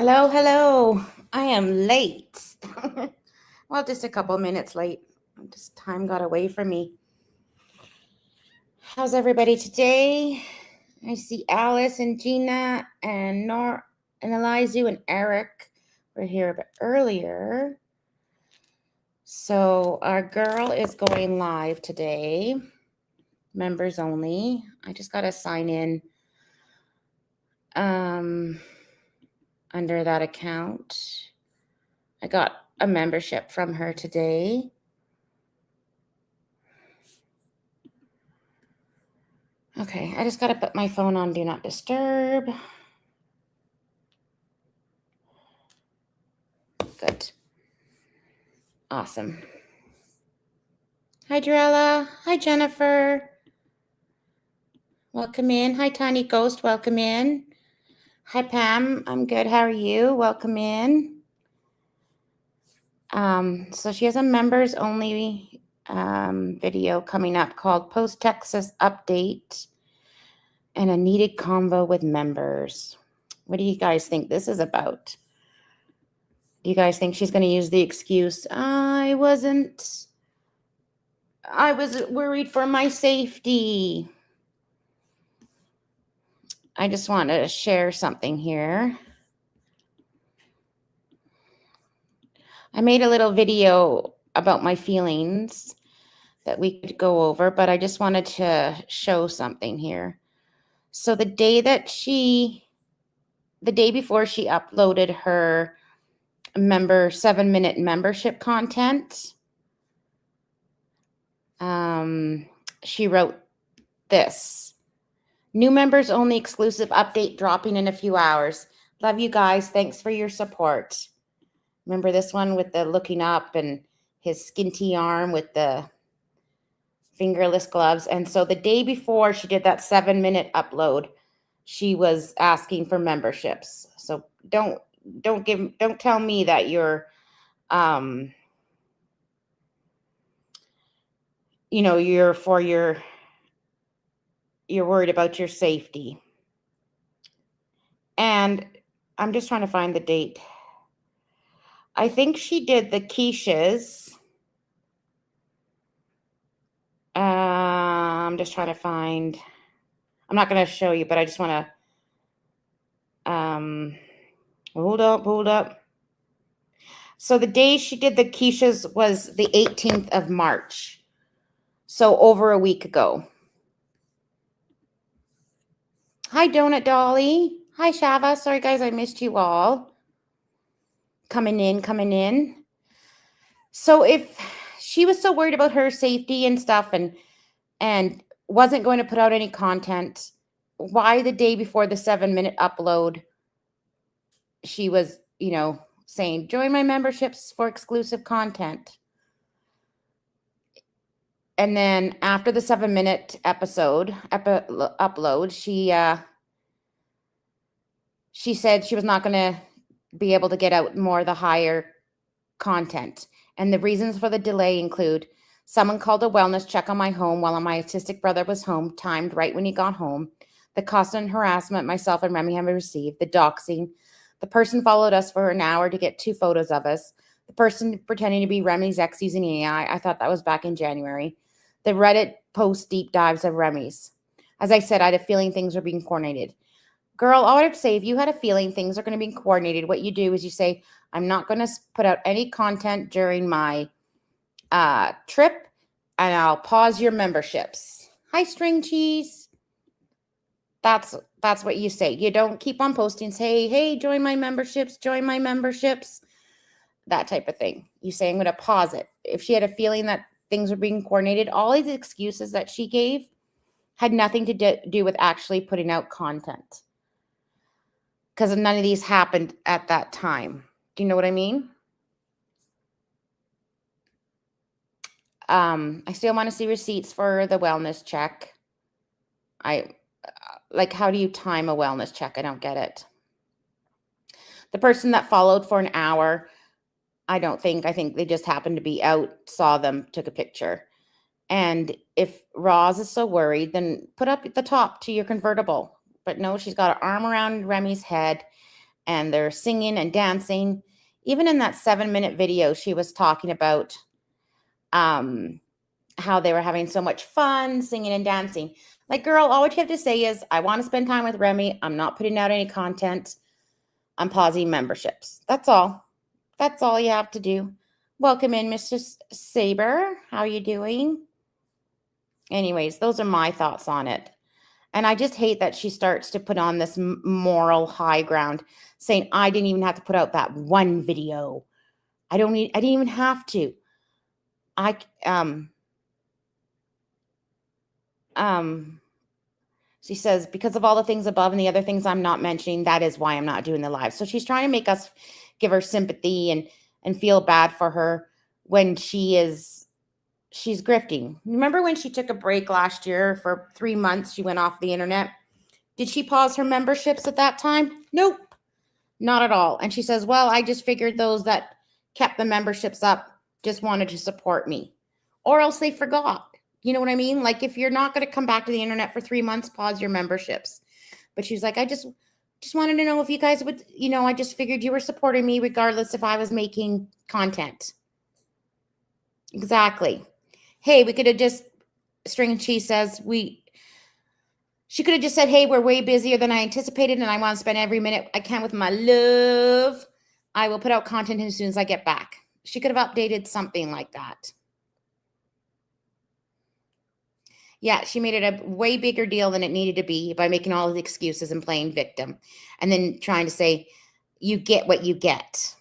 Hello, hello. I am late. Well, just a couple minutes late. Just time got away from me. How's everybody today? I see Alice and Gina and Nor and Elizu and Eric were here a bit earlier. So our girl is going live today. Members only. I just gotta sign in under that account. I got a membership from her today. Okay, I just got to put my phone on Do Not Disturb. Good. Awesome. Hi, Drella. Hi, Jennifer. Welcome in. Hi, Tiny Ghost. Welcome in. Hi, Pam. I'm good. How are you? Welcome in. So she has a members only video coming up called Post Texas Update and a needed convo with members. What do you guys think this is about? Do you guys think she's going to use the excuse, I was worried for my safety? I just want to share something here. I made a little video about my feelings that we could go over, but I just wanted to show something here. So the day before she uploaded her 7-minute membership content, she wrote this: new members only exclusive update dropping in a few hours. Love you guys. Thanks for your support. Remember this one with the looking up and his skinty arm with the fingerless gloves? And so the day before she did that 7-minute upload, she was asking for memberships. So don't tell me that you're you're worried about your safety. And I'm just trying to find the date. I think she did the quiches. I'm just trying to find. I'm not going to show you, but I just want to hold up. So the day she did the quiches was the 18th of March. So over a week ago. Hi, Donut Dolly. Hi, Shava. Sorry, guys, I missed you all. Coming in. So if she was so worried about her safety and stuff and wasn't going to put out any content, why the day before the 7-minute upload, she was, saying, join my memberships for exclusive content. And then after the 7-minute upload, she said she was not going to be able to get out more of the higher content. And the reasons for the delay include someone called a wellness check on my home while my autistic brother was home, timed right when he got home, the constant harassment myself and Remy have received, the doxing, the person followed us for an hour to get 2 photos of us, the person pretending to be Remy's ex using AI. I thought that was back in January. The Reddit post deep dives of Remy's. As I said, I had a feeling things were being coordinated. Girl, I would say if you had a feeling things are going to be coordinated, what you do is you say, I'm not going to put out any content during my trip, and I'll pause your memberships. Hi, String Cheese. That's what you say. You don't keep on posting, say, hey, join my memberships, that type of thing. You say, I'm going to pause it. If she had a feeling that things were being coordinated, all these excuses that she gave had nothing to do with actually putting out content. Because none of these happened at that time. Do you know what I mean? I still want to see receipts for the wellness check. How do you time a wellness check? I don't get it. The person that followed for an hour, I think they just happened to be out, saw them, took a picture. And if Roz is so worried, then put up at the top to your convertible. But no, she's got her arm around Remy's head and they're singing and dancing. Even in that 7-minute video, she was talking about how they were having so much fun singing and dancing. Like, girl, all what you have to say is, I want to spend time with Remy. I'm not putting out any content. I'm pausing memberships. That's all. That's all you have to do. Welcome in, Mr. Saber. How are you doing? Anyways, those are my thoughts on it. And I just hate that she starts to put on this moral high ground, saying, I didn't even have to put out that one video. I didn't even have to. She says, because of all the things above and the other things I'm not mentioning, that is why I'm not doing the live. So she's trying to make us give her sympathy and feel bad for her when she's grifting. Remember when she took a break last year for 3 months? She went off the internet. Did she pause her memberships at that time? Nope, not at all. And she says, well, I just figured those that kept the memberships up just wanted to support me, or else they forgot. You know what I mean? Like, if you're not going to come back to the internet for 3 months, pause your memberships. But she's like, I just wanted to know if you guys would, I just figured you were supporting me regardless if I was making content. Exactly. Hey, we could have just, String and Cheese says, she could have just said, hey, we're way busier than I anticipated, and I want to spend every minute I can with my love. I will put out content as soon as I get back. She could have updated something like that. Yeah, she made it a way bigger deal than it needed to be by making all the excuses and playing victim. And then trying to say, you get what you get.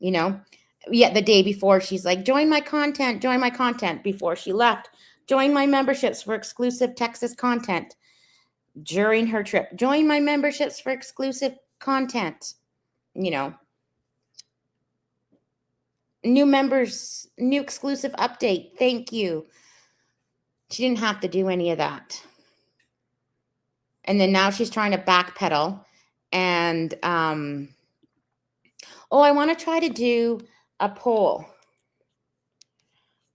Yet the day before, she's like, join my content before she left. Join my memberships for exclusive Texas content during her trip. Join my memberships for exclusive content. New members, new exclusive update. Thank you. She didn't have to do any of that. And then now she's trying to backpedal. And, I want to try to do a poll.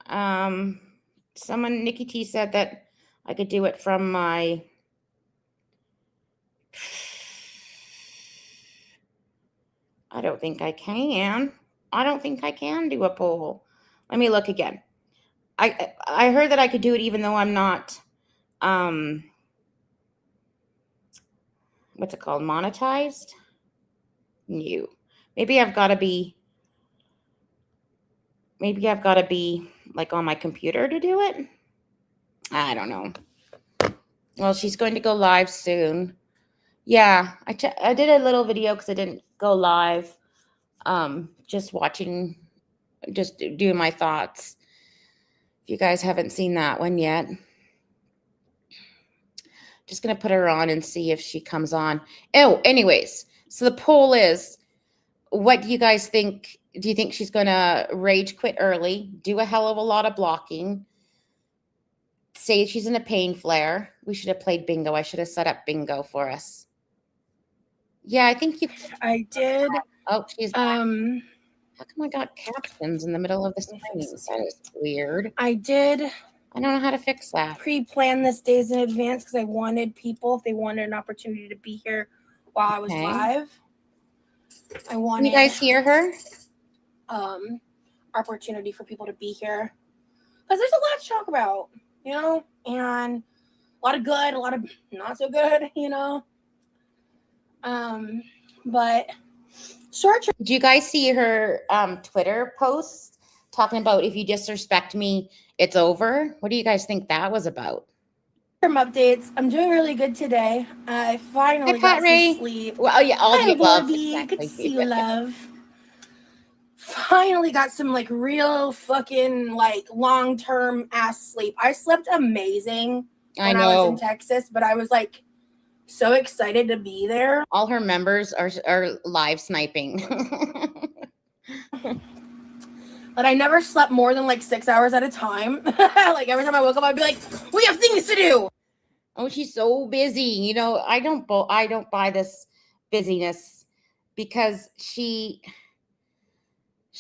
Nikki T said that I could do it from my... I don't think I can. I don't think I can do a poll. Let me look again. I heard that I could do it even though I'm not, what's it called? Monetized? New. Maybe I've got to be like on my computer to do it. I don't know. Well, she's going to go live soon. Yeah, I did a little video because I didn't go live. Just doing my thoughts. If you guys haven't seen that one yet, just going to put her on and see if she comes on. Oh, anyways, so the poll is, what do you guys think? Do you think she's going to rage quit early, do a hell of a lot of blocking, say she's in a pain flare? We should have played bingo. I should have set up bingo for us. Yeah, I think I did. Oh, she's back. How come I got captions in the middle of the screen? That is weird. I did. I don't know how to fix that. Pre-plan this days in advance because I wanted people, if they wanted an opportunity to be here while I was live. I wanted. Can you guys hear her? Opportunity for people to be here because there's a lot to talk about, and a lot of good, a lot of not so good, But short. Did you guys see her Twitter post talking about, if you disrespect me, it's over? What do you guys think that was about? Some updates. I'm doing really good today. I finally got some sleep. Well, yeah, all the above. Exactly. Good to see you, love. Finally got some real fucking long-term ass sleep. I slept amazing when I was in Texas, but I was so excited to be there. All her members are live sniping. But I never slept more than 6 hours at a time. Every time I woke up, I'd be like, we have things to do. Oh, she's so busy. I don't buy this busyness because she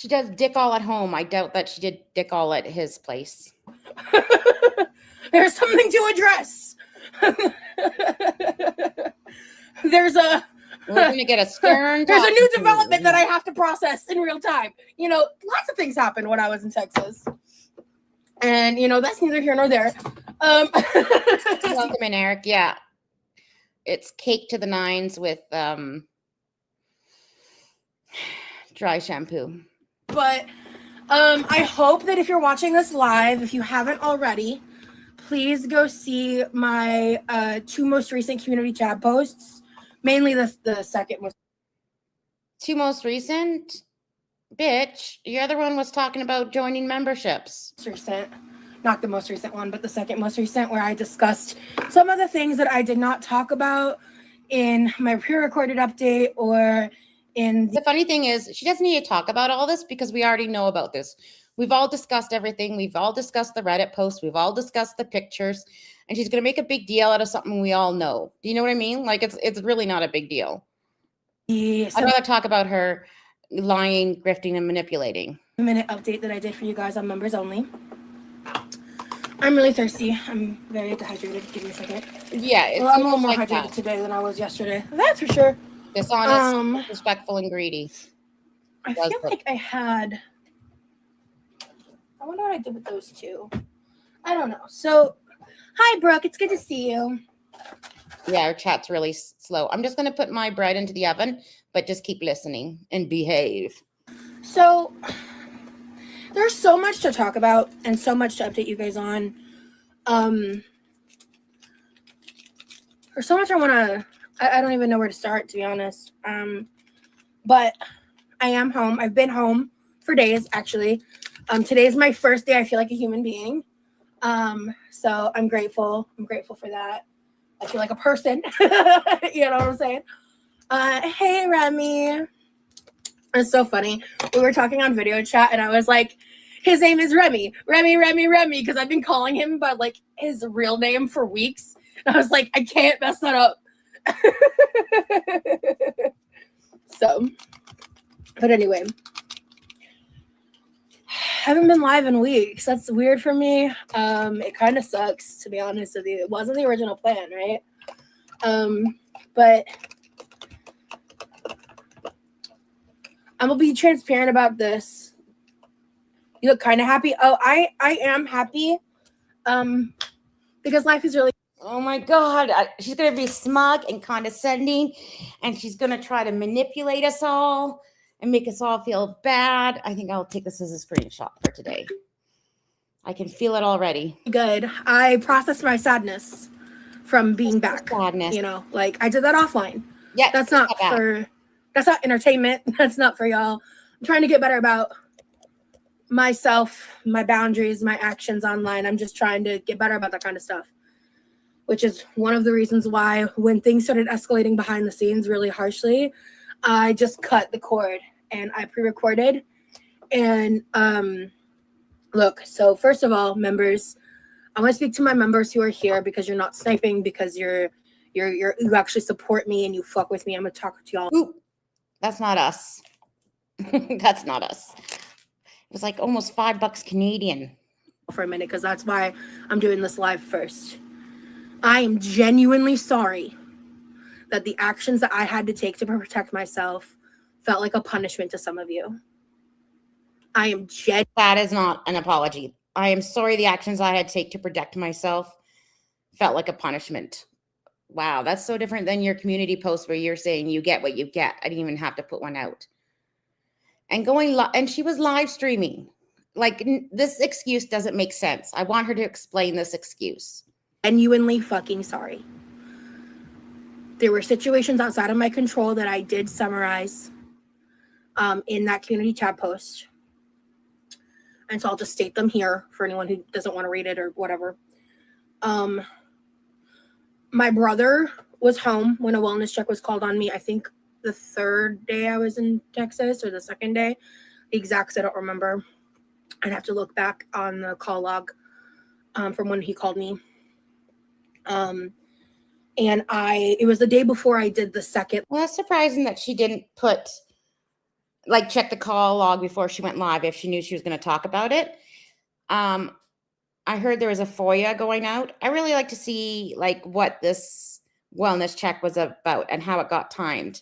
does dick all at home. I doubt that she did dick all at his place. There's something to address. There's a We're going to get a stern. There's a new development that I have to process in real time. Lots of things happened when I was in Texas. And, that's neither here nor there. Welcome in, Eric. Yeah. It's cake to the nines with dry shampoo. But I hope that if you're watching this live, if you haven't already, please go see my 2 most recent community tab posts. Mainly the second most. 2 most recent? Bitch, your other one was talking about joining memberships. Recent. Not the most recent one, but the second most recent, where I discussed some of the things that I did not talk about in my pre-recorded update or in the funny thing is, she doesn't need to talk about all this because we already know about this. We've all discussed everything. We've all discussed the Reddit posts. We've all discussed the pictures, and she's going to make a big deal out of something we all know. Do you know what I mean? Like, it's really not a big deal. Yeah, I'd rather talk about her lying, grifting, and manipulating. Minute update that I did for you guys on members only. I'm really thirsty. I'm very dehydrated. Give me a second. Yeah. Well, I'm a little more hydrated today than I was yesterday. That's for sure. Dishonest, respectful, and greedy. I feel like I had... I wonder what I did with those 2. I don't know. So, hi, Brooke. It's good to see you. Yeah, our chat's really slow. I'm just going to put my bread into the oven, but just keep listening and behave. So... there's so much to talk about and so much to update you guys on. There's so much I want to... I don't even know where to start, to be honest. But I am home. I've been home for days, actually. Today is my first day I feel like a human being. So I'm grateful. I'm grateful for that. I feel like a person. You know what I'm saying? Hey, Remy. It's so funny. We were talking on video chat, and I was like, his name is Remy, because I've been calling him by like his real name for weeks. And I was like, I can't mess that up. So, but anyway, haven't been live in weeks. That's weird for me. It kind of sucks, to be honest with you. It wasn't the original plan, right? But I'm gonna be transparent about this. You look kind of happy. Oh, I am happy. Because life is really... Oh my God. She's gonna be smug and condescending, and she's gonna try to manipulate us all and make us all feel bad. I think I'll take this as a screenshot for today. I can feel it already. Good. I processed my sadness from being back. Sadness. Like I did that offline. Yeah. That's not entertainment. That's not for y'all. I'm trying to get better about myself, my boundaries, my actions online. I'm just trying to get better about that kind of stuff, which is one of the reasons why when things started escalating behind the scenes really harshly, I just cut the cord and I pre-recorded. And look, so first of all, members, I want to speak to my members who are here because you're not sniping, because you actually support me and you fuck with me. I'm gonna talk to y'all. Ooh, that's not us. That's not us. It was like almost $5 Canadian for a minute, because that's why I'm doing this live first. I am genuinely sorry that the actions that I had to take to protect myself felt like a punishment to some of you. That is not an apology. I am sorry the actions I had to take to protect myself felt like a punishment. Wow, that's so different than your community post where you're saying you get what you get. I didn't even have to put one out. And and she was live streaming. Like, this excuse doesn't make sense. I want her to explain this excuse. Genuinely fucking sorry. There were situations outside of my control that I did summarize in that community tab post. And so I'll just state them here for anyone who doesn't want to read it or whatever. My brother was home when a wellness check was called on me. I think the 3rd day I was in Texas, or the 2nd day. The exacts I don't remember. I'd have to look back on the call log from when he called me. And it was the day before I did the second. Well, that's surprising that she didn't check the call log before she went live if she knew she was going to talk about it. I heard there was a FOIA going out. I really like to see what this wellness check was about and how it got timed.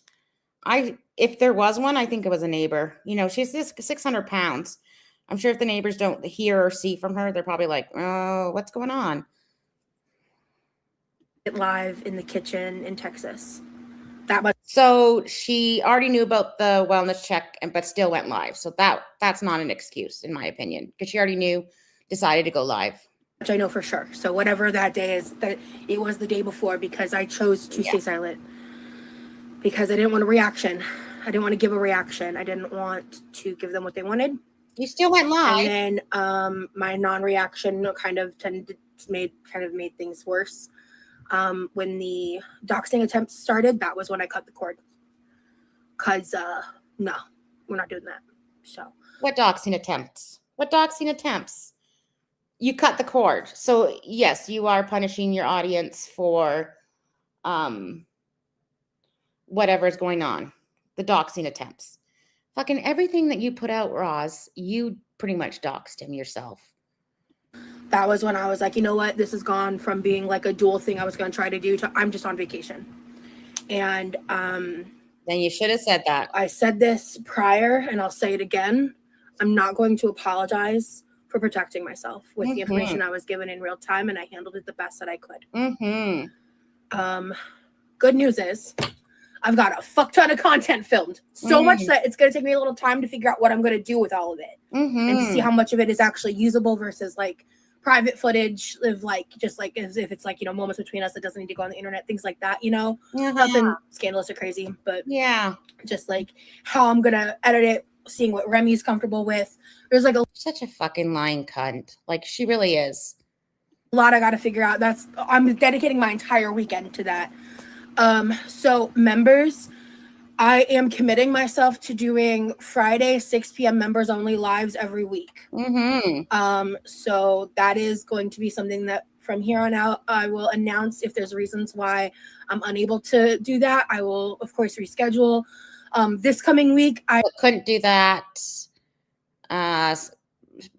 If there was one, I think it was a neighbor. You know, she's just 600 pounds. I'm sure if the neighbors don't hear or see from her, they're probably like, oh, what's going on? Live in the kitchen in Texas. That much. So she already knew about the wellness check, but still went live. So that's not an excuse, in my opinion, because she already knew, decided to go live. Which I know for sure. So whatever that day is, that it was the day before, because I chose to stay silent because I didn't want a reaction. I didn't want to give a reaction. I didn't want to give them what they wanted. You still went live. And then my non-reaction kind of made things worse. When the doxing attempts started, that was when I cut the cord. Cause no, we're not doing that. So what doxing attempts? What doxing attempts? You cut the cord. So yes, you are punishing your audience for whatever's going on. The doxing attempts. Fucking everything that you put out, Roz, you pretty much doxed him yourself. That was when I was like, you know what? This has gone from being like a dual thing I was going to try to do to I'm just on vacation. And then you should have said that. I said this prior, and I'll say it again. I'm not going to apologize for protecting myself with the information I was given in real time, and I handled it the best that I could. Good news is I've got a fuck ton of content filmed. So much that it's going to take me a little time to figure out what I'm going to do with all of it. And to see how much of it is actually usable versus like private footage of like, just like as if it's like, you know, moments between us that doesn't need to go on the internet, things like that, you know, nothing scandalous or crazy, but just like how I'm going to edit it, seeing what Remy's comfortable with. There's like such a fucking lying cunt. Like she really is. A lot I got to figure out. I'm dedicating my entire weekend to that. So members, I am committing myself to doing Friday 6 p.m. members only lives every week. So that is going to be something that from here on out, I will announce if there's reasons why I'm unable to do that. I will, of course, reschedule. This coming week, I couldn't do that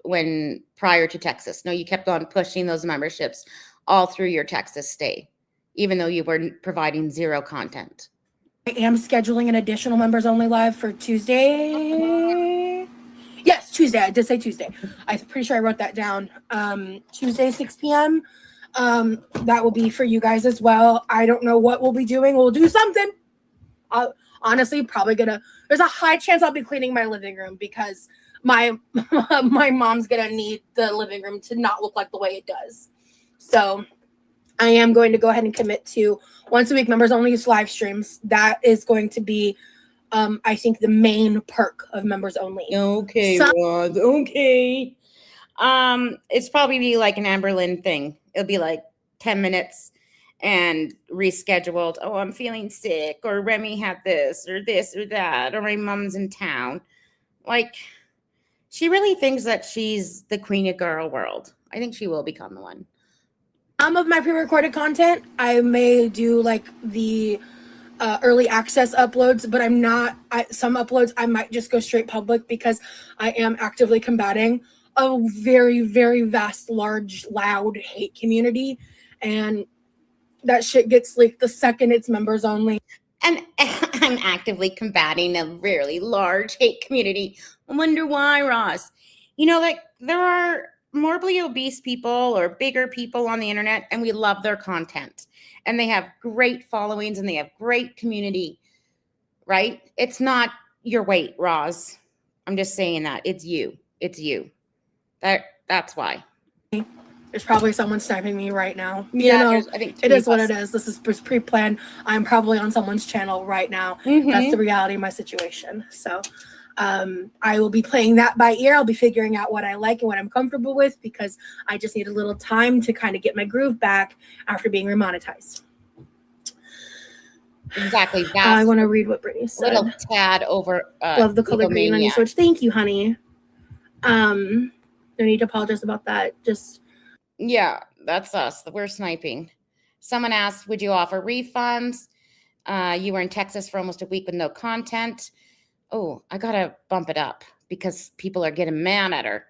when prior to Texas. No, you kept on pushing those memberships all through your Texas stay, even though you were providing zero content. I am scheduling an additional members only live for Tuesday. Yes, Tuesday. I did say Tuesday. I'm pretty sure I wrote that down. Tuesday, 6 p.m. That will be for you guys as well. I don't know what we'll be doing. We'll do something. Honestly, probably there's a high chance I'll be cleaning my living room because my mom's gonna need the living room to not look like the way it does. So I am going to go ahead and commit to once a week members only live streams. That is going to be, I think, the main perk of members only. Okay, Roz. Okay. It's probably be like an Amberlynn thing. It'll be like 10 minutes and rescheduled. Oh, I'm feeling sick, or Remy had this or that, or my mom's in town. Like, she really thinks that she's the queen of girl world. I think she will become the one. Some of my pre-recorded content, I may do like the early access uploads, but I'm not. Some uploads I might just go straight public because I am actively combating a very, very vast, large, loud hate community, and that shit gets leaked the second it's members only. And I'm actively combating a really large hate community. I wonder why, Ross. You know, like there are morbidly obese people or bigger people on the internet, and we love their content. And they have great followings and they have great community, right? It's not your weight, Roz. I'm just saying that. It's you. It's you. That's why. There's probably someone sniping me right now. You know, I think it is what it is. This is pre-planned. I'm probably on someone's channel right now. That's the reality of my situation. So I will be playing that by ear. I'll be figuring out what I like and what I'm comfortable with because I just need a little time to kind of get my groove back after being remonetized. Exactly. I want to read what Brittany said. Little tad over. Love the color green on your switch. Thank you, honey. No need to apologize about that. Just. Yeah, that's us. We're sniping. Someone asked, would you offer refunds? You were in Texas for almost a week with no content. Oh, I got to bump it up because people are getting mad at her.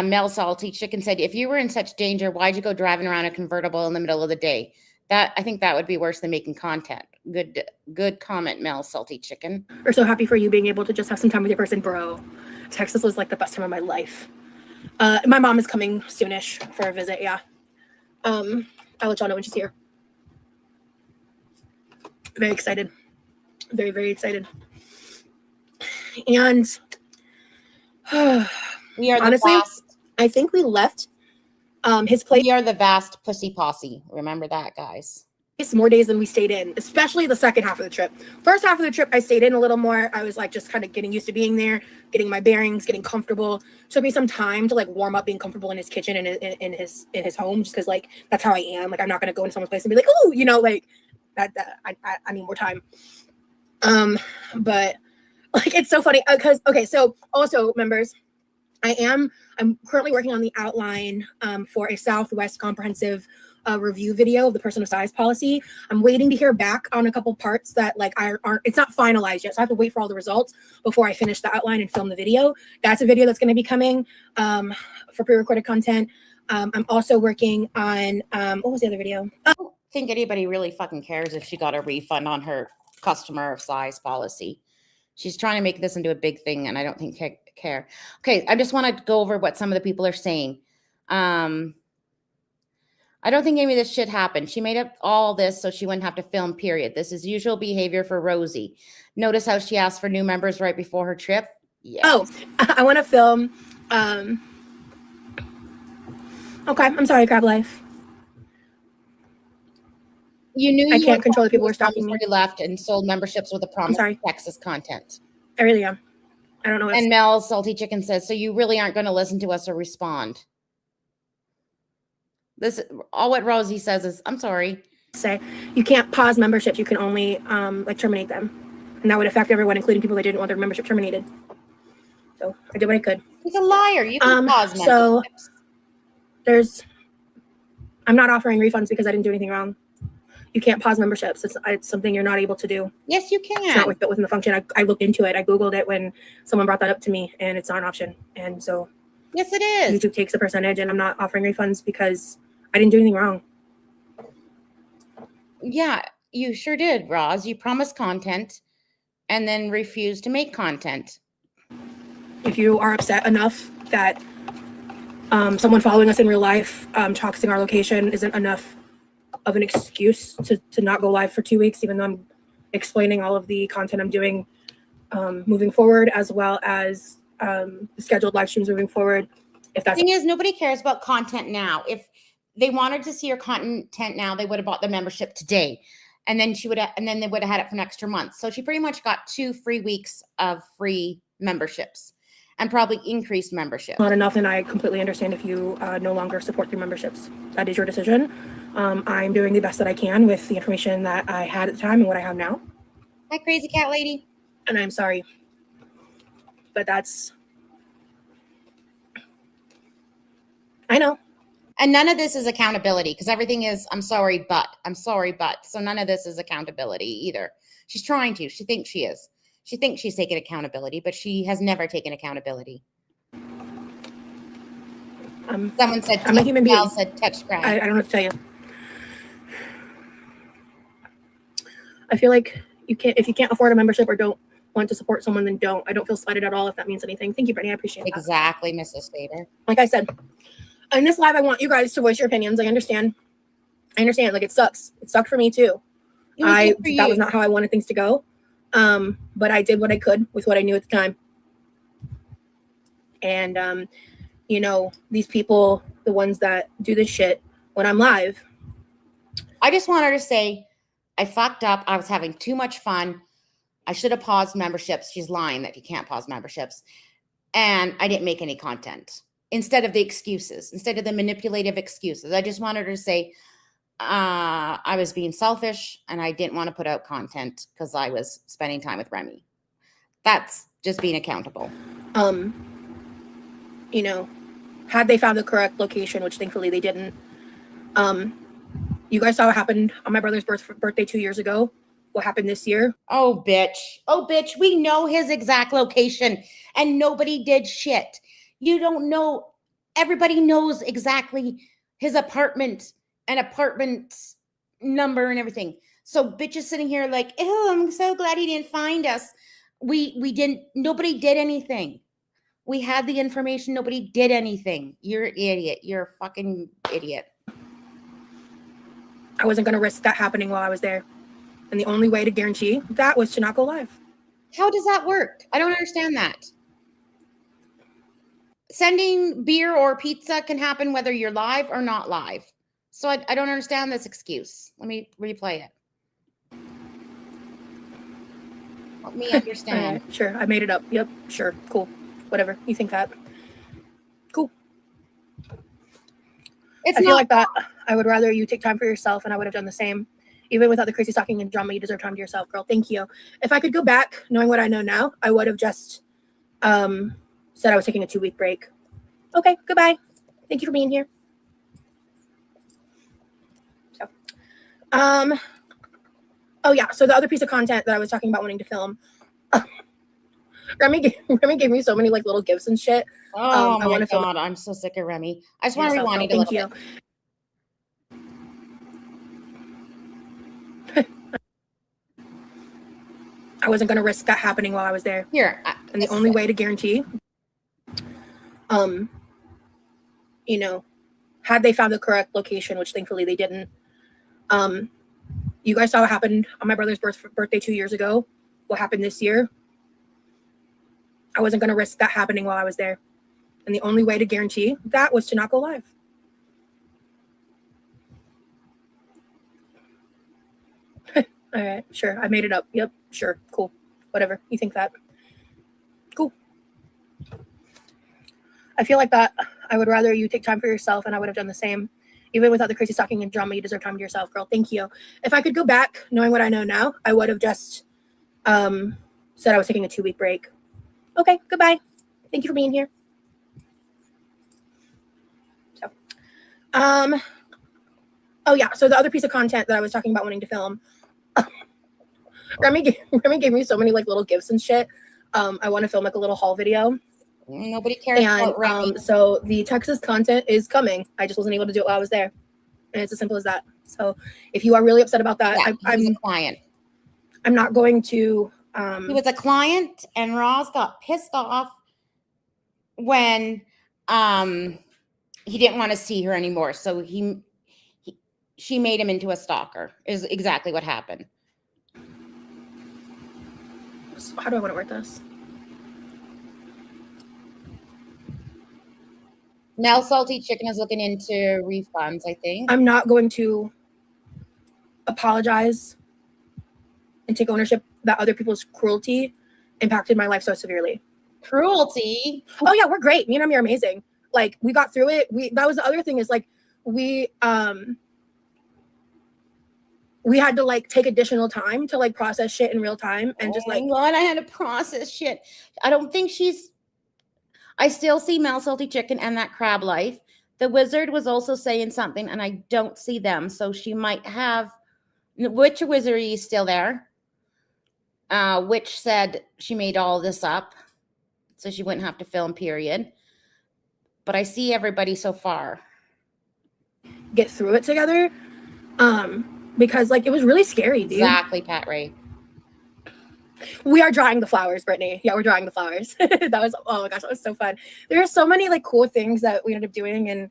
Mel Salty Chicken said, if you were in such danger, why'd you go driving around a convertible in the middle of the day? I think that would be worse than making content. Good comment, Mel. Salty chicken. We're so happy for you being able to just have some time with your person, bro. Texas was like the best time of my life. My mom is coming soonish for a visit. Yeah. I'll let y'all know when she's here. Very excited. Very, very excited. And we are honestly, the vast, I think we left his place. We are the vast pussy posse. Remember that, guys. More days than we stayed in, especially the second half of the trip. First half of the trip, I stayed in a little more. I was like just kind of getting used to being there, getting my bearings, getting comfortable. Took me some time to like warm up, being comfortable in his kitchen and in his home, just because like that's how I am. Like I'm not gonna go into someone's place and be like, oh, you know, like that. I need more time. But like it's so funny because okay, so also members, I'm currently working on the outline for a Southwest comprehensive review video of the person of size policy. I'm waiting to hear back on a couple parts that like aren't, it's not finalized yet. So I have to wait for all the results before I finish the outline and film the video. That's a video that's going to be coming for pre-recorded content. I'm also working on, what was the other video? I don't think anybody really fucking cares if she got a refund on her customer of size policy. She's trying to make this into a big thing, and I don't think care. Okay, I just want to go over what some of the people are saying. I don't think any of this shit happened. She made up all this so she wouldn't have to film, period. This is usual behavior for Rosie. Notice how she asked for new members right before her trip? Yes. Oh, I want to film. Okay, I'm sorry, Crab Life. You knew I can't control the people who are stopping me. You left and sold memberships with a promise of Texas content. I really am. I don't know. And Mel Salty Chicken says, so you really aren't going to listen to us or respond. This all what Rosie says is, I'm sorry. Say you can't pause memberships. You can only like terminate them, and that would affect everyone, including people that didn't want their membership terminated. So I did what I could. He's a liar. You can pause memberships. So I'm not offering refunds because I didn't do anything wrong. You can't pause memberships. It's something you're not able to do. Yes, you can. It's not within the function. I looked into it. I Googled it when someone brought that up to me, and it's not an option. And so yes, it is. YouTube takes a percentage, and I'm not offering refunds because I didn't do anything wrong. Yeah, you sure did, Roz. You promised content and then refused to make content. If you are upset enough that someone following us in real life doxing our location isn't enough of an excuse to not go live for 2 weeks, even though I'm explaining all of the content I'm doing moving forward, as well as the scheduled live streams moving forward. If that's the thing is, nobody cares about content now. If they wanted to see your content now, they would have bought the membership today, and then they would have had it for an extra month. So she pretty much got 2 free weeks of free memberships, and probably increased membership. Not enough, and I completely understand if you no longer support your memberships. That is your decision. I'm doing the best that I can with the information that I had at the time and what I have now. Hi, crazy cat lady. And I'm sorry, but that's. I know. And none of this is accountability, because everything is, I'm sorry, but. So none of this is accountability either. She's trying to. She thinks she is. She thinks she's taking accountability, but she has never taken accountability. Someone said, I'm a human being. Said, touch grass. I don't know what to tell you. I feel like if you can't afford a membership or don't want to support someone, then don't. I don't feel slighted at all if that means anything. Thank you, Brittany. I appreciate it. Exactly, Mrs. Fader. Like I said, in this live, I want you guys to voice your opinions. I understand. Like it sucks. It sucked for me too. That was not how I wanted things to go. But I did what I could with what I knew at the time. And these people, the ones that do this shit when I'm live. I just want her to say, I fucked up. I was having too much fun. I should have paused memberships. She's lying that you can't pause memberships. And I didn't make any content. Instead of the excuses, instead of the manipulative excuses. I just wanted her to say, I was being selfish and I didn't want to put out content because I was spending time with Remy. That's just being accountable. Had they found the correct location, which thankfully they didn't. You guys saw what happened on my brother's birthday 2 years ago. What happened this year? Oh, bitch. We know his exact location and nobody did shit. You don't know. Everybody knows exactly his apartment and apartment number and everything. So bitch is sitting here like, oh, I'm so glad he didn't find us. We didn't, nobody did anything. We had the information, nobody did anything. You're an idiot. You're a fucking idiot. I wasn't going to risk that happening while I was there. And the only way to guarantee that was to not go live. How does that work? I don't understand that. Sending beer or pizza can happen whether you're live or not live. So I don't understand this excuse. Let me replay it. Help me understand. Sure, I made it up. Yep, sure, cool. Whatever, you think that. Cool. I feel like that. I would rather you take time for yourself, and I would have done the same. Even without the crazy stalking and drama, you deserve time to yourself, girl. Thank you. If I could go back, knowing what I know now, I would have just said I was taking a 2-week break. Okay, goodbye. Thank you for being here. So, oh yeah. So the other piece of content that I was talking about wanting to film, Remy gave me so many like little gifts and shit. Oh my God, I'm so sick of Remy. I just want to rewind it a little bit. I wasn't going to risk that happening while I was there. Here. And the only way to guarantee, you know, had they found the correct location, which thankfully they didn't. You guys saw what happened on my brother's birthday 2 years ago. What happened this year? I wasn't going to risk that happening while I was there. And the only way to guarantee that was to not go live. All right, sure. I made it up. Yep, sure. Cool. Whatever. You think that. Cool. I feel like that. I would rather you take time for yourself, and I would have done the same. Even without the crazy stalking and drama, you deserve time to yourself, girl. Thank you. If I could go back, knowing what I know now, I would have just said I was taking a 2-week break. Okay, goodbye. Thank you for being here. So, oh yeah. So the other piece of content that I was talking about wanting to film, Remy gave me so many like little gifts and shit. I want to film like a little haul video. Nobody cares about Remy. So the Texas content is coming. I just wasn't able to do it while I was there. And it's as simple as that. So if you are really upset about that, yeah, I'm a client. I'm not going to. He was a client, and Roz got pissed off when he didn't want to see her anymore. So she made him into a stalker, is exactly what happened. How do I want to word this? Now Salty Chicken is looking into refunds, I think. I'm not going to apologize and take ownership that other people's cruelty impacted my life so severely. Cruelty? Oh yeah, we're great. Me and Remy are amazing. Like we got through it. That was the other thing is like we had to like take additional time to like process shit in real time and just like. God, I had to process shit. I don't think I still see Mel Salty Chicken and that crab life. The wizard was also saying something, and I don't see them. So she might have. Which wizard is still there? Which said she made all this up, so she wouldn't have to film. Period. But I see everybody so far. Get through it together, because like it was really scary, dude. Exactly, Pat Ray. We are drawing the flowers, Brittany. Yeah, we're drawing the flowers. That was, oh my gosh, that was so fun. There are so many like cool things that we ended up doing and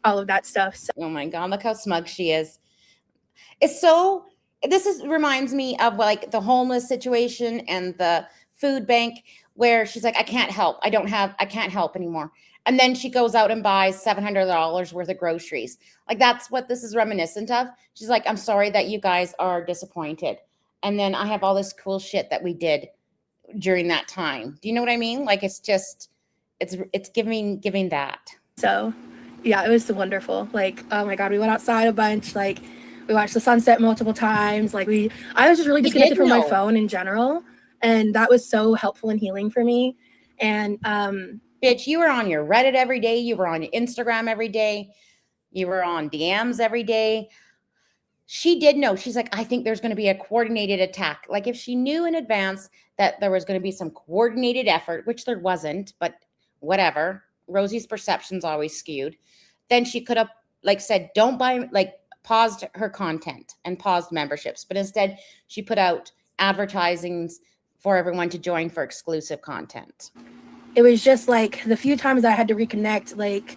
all of that stuff. So. Oh my God, look how smug she is. Reminds me of like the homeless situation and the food bank where she's like, I can't help. I can't help anymore. And then she goes out and buys $700 worth of groceries. Like that's what this is reminiscent of. She's like, I'm sorry that you guys are disappointed. And then I have all this cool shit that we did during that time. Do you know what I mean? Like, it's giving that. So yeah, it was so wonderful. Like, oh my God, we went outside a bunch. Like we watched the sunset multiple times. Like I was just really disconnected from my phone in general. And that was so helpful and healing for me. And, bitch, you were on your Reddit every day. You were on your Instagram every day. You were on DMs every day. She did know. She's like, I think there's going to be a coordinated attack. Like if she knew in advance that there was going to be some coordinated effort, which there wasn't, but whatever. Rosie's perception's always skewed. Then she could have like said, don't buy, like paused her content and paused memberships, but instead she put out advertisings for everyone to join for exclusive content. It was just like the few times I had to reconnect, like,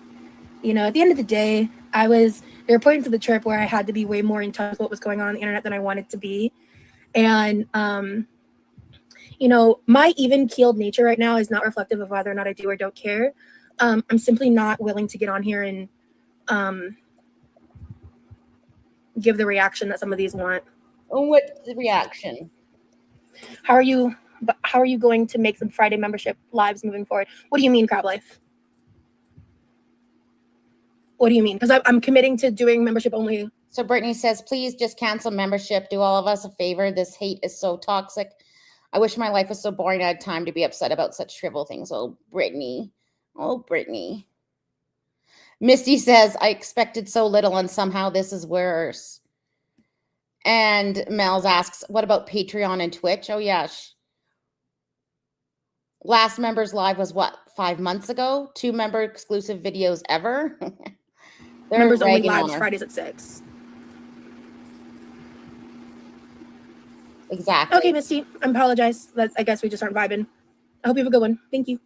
you know, at the end of the day, there were points of the trip where I had to be way more in touch with what was going on the internet than I wanted to be. And, you know, my even-keeled nature right now is not reflective of whether or not I do or don't care. I'm simply not willing to get on here and give the reaction that some of these want. What's the reaction? How are you going to make some Friday membership lives moving forward? What do you mean, Crab Life? What do you mean? Because I'm committing to doing membership only. So Brittany says, please just cancel membership. Do all of us a favor. This hate is so toxic. I wish my life was so boring. I had time to be upset about such trivial things. Oh, Brittany. Oh, Brittany. Misty says, I expected so little and somehow this is worse. And Mel's asks, what about Patreon and Twitch? Oh, yeah. Last members live was what, 5 months ago? 2 member exclusive videos ever? Members only lives Fridays at 6. Exactly. Okay, Misty, I apologize. I guess we just aren't vibing. I hope you have a good one. Thank you.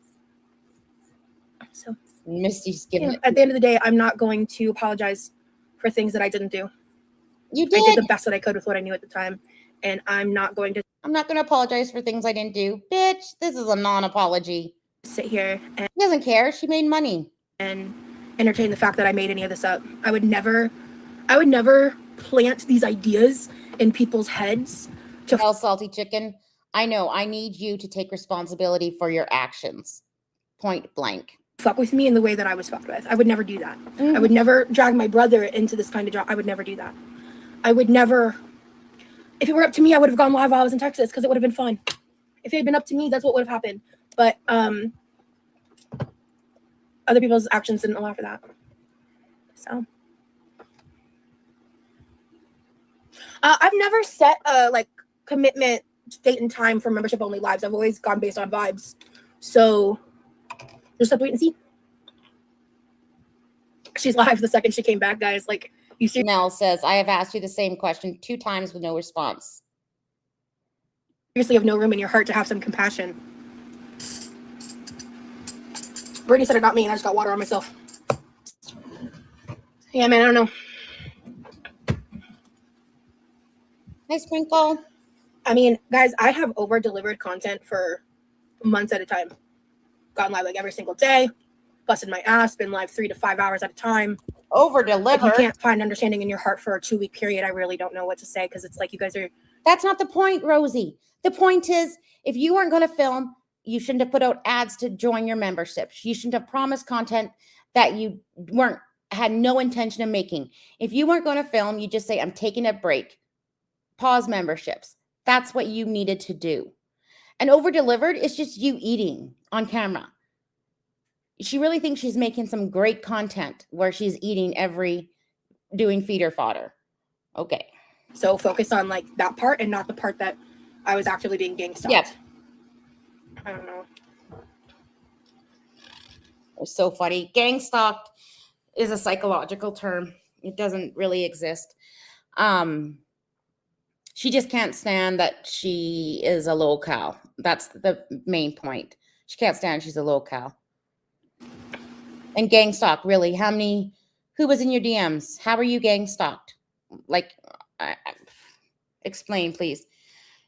So Misty's giving at the end of the day, I'm not going to apologize for things that I didn't do. You did. I did the best that I could with what I knew at the time, and I'm not going to apologize for things I didn't do. Bitch, this is a non-apology. Sit here and she doesn't care. She made money. And entertain the fact that I made any of this up. I would never plant these ideas in people's heads to tell Salty Chicken, I know, I need you to take responsibility for your actions. Point blank. Fuck with me in the way that I was fucked with. I would never do that. I would never drag my brother into this kind of job. I would never do that. I would never. If it were up to me, I would have gone live while I was in Texas because it would have been fun. If it had been up to me, that's what would have happened. But other people's actions didn't allow for that. So I've never set a commitment date and time for membership only lives. I've always gone based on vibes. So just have to wait and see. She's live the second she came back, guys. Like, you see. Nell says, I have asked you the same question 2 times with no response. Seriously, have no room in your heart to have some compassion. Brittany said it, not me, and I just got water on myself. Yeah, man, I don't know. Hi, Sprinkle. I mean, guys, I have over-delivered content for months at a time. Gotten live like every single day. Busted my ass. Been live 3 to 5 hours at a time. Over-delivered? If you can't find understanding in your heart for a 2-week period, I really don't know what to say, because it's like you guys are... That's not the point, Rosie. The point is, if you weren't going to film, you shouldn't have put out ads to join your membership. You shouldn't have promised content that you had no intention of making. If you weren't going to film, you just say, I'm taking a break. Pause memberships. That's what you needed to do. And over-delivered is just you eating on camera. She really thinks she's making some great content where she's eating doing feeder fodder. Okay. So focus on that part and not the part that I was actively being gang stalked. Yep. I don't know. It's so funny. Gang stalked is a psychological term. It doesn't really exist. She just can't stand that she is a locale. That's the main point. She can't stand she's a locale. And gang stalk, really? Who was in your DMs? How are you gang stalked? Explain, please.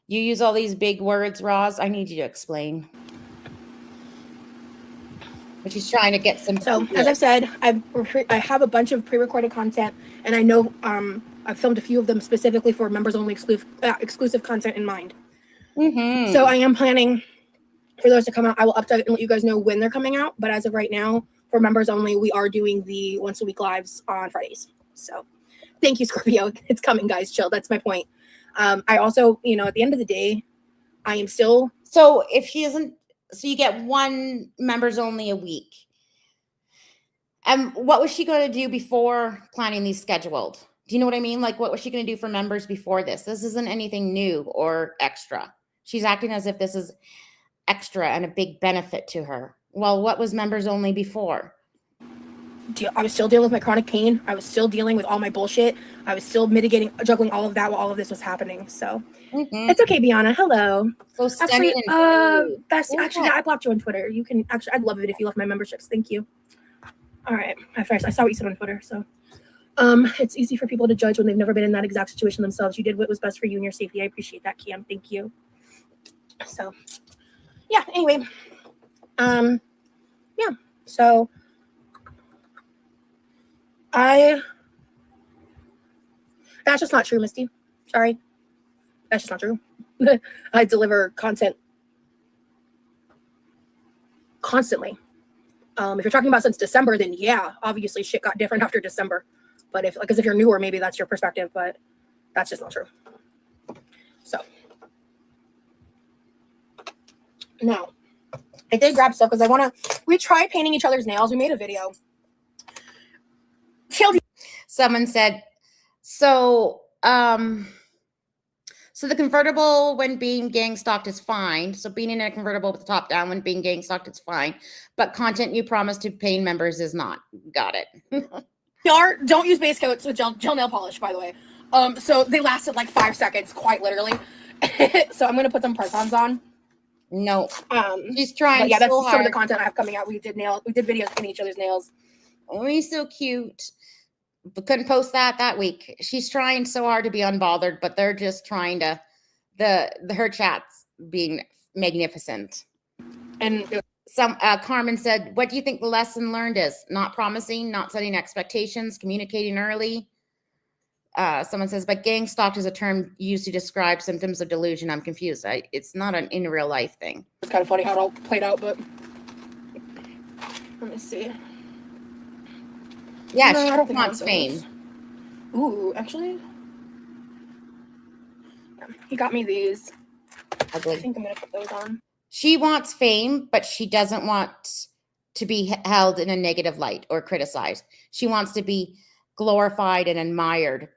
You use all these big words, Roz. I need you to explain. But she's trying to get some. So, as I've said, I have a bunch of pre-recorded content, and I know I've filmed a few of them specifically for members-only exclusive content in mind. Mm-hmm. So I am planning for those to come out. I will update and let you guys know when they're coming out. But as of right now, for members only, we are doing the once-a-week lives on Fridays. So thank you, Scorpio. It's coming, guys. Chill. That's my point. I also, at the end of the day, I am still. So if she isn't, so you get 1 members only a week. And what was she going to do before planning these scheduled? Do you know what I mean? What was she going to do for members before this? This isn't anything new or extra. She's acting as if this is extra and a big benefit to her. Well, what was members only before? I was still dealing with my chronic pain. I was still dealing with all my bullshit. I was still juggling all of that while all of this was happening. So it's okay, Bianna. Hello. So stunning Actually, and yeah, I blocked you on Twitter. You can actually, I'd love it if you left my memberships. Thank you. All right. I saw what you said on Twitter. So, it's easy for people to judge when they've never been in that exact situation themselves. You did what was best for you and your safety. I appreciate that, Kiam. Thank you. So, yeah. Anyway, yeah. So, that's just not true, Misty. Sorry. That's just not true. I deliver content constantly. If you're talking about since December, then yeah, obviously shit got different after December. But if you're newer, maybe that's your perspective, but that's just not true. So now I did grab stuff because we tried painting each other's nails. We made a video. someone said, so the convertible when being gang stalked is fine. So being in a convertible with the top down when being gang stalked is fine. But content you promise to paying members is not. Got it. Don't use base coats with gel nail polish, by the way. So they lasted like 5 seconds, quite literally. So I'm gonna put some press-ons on. No. She's trying. Yeah, that's some of the content I have coming out. We did videos painting each other's nails. Oh, he's so cute. But couldn't post that week. She's trying so hard to be unbothered, but they're just trying to her chats being magnificent. And some Carmen said, what do you think the lesson learned is? Not promising, not setting expectations, communicating early. Someone says, but gang stalked is a term used to describe symptoms of delusion. I'm confused. It's not an in real life thing. It's kind of funny how it all played out, but let me see. Yeah, no, she wants fame. Ooh, actually, yeah, he got me these. Ugly. I think I'm gonna put those on. She wants fame, but she doesn't want to be held in a negative light or criticized. She wants to be glorified and admired,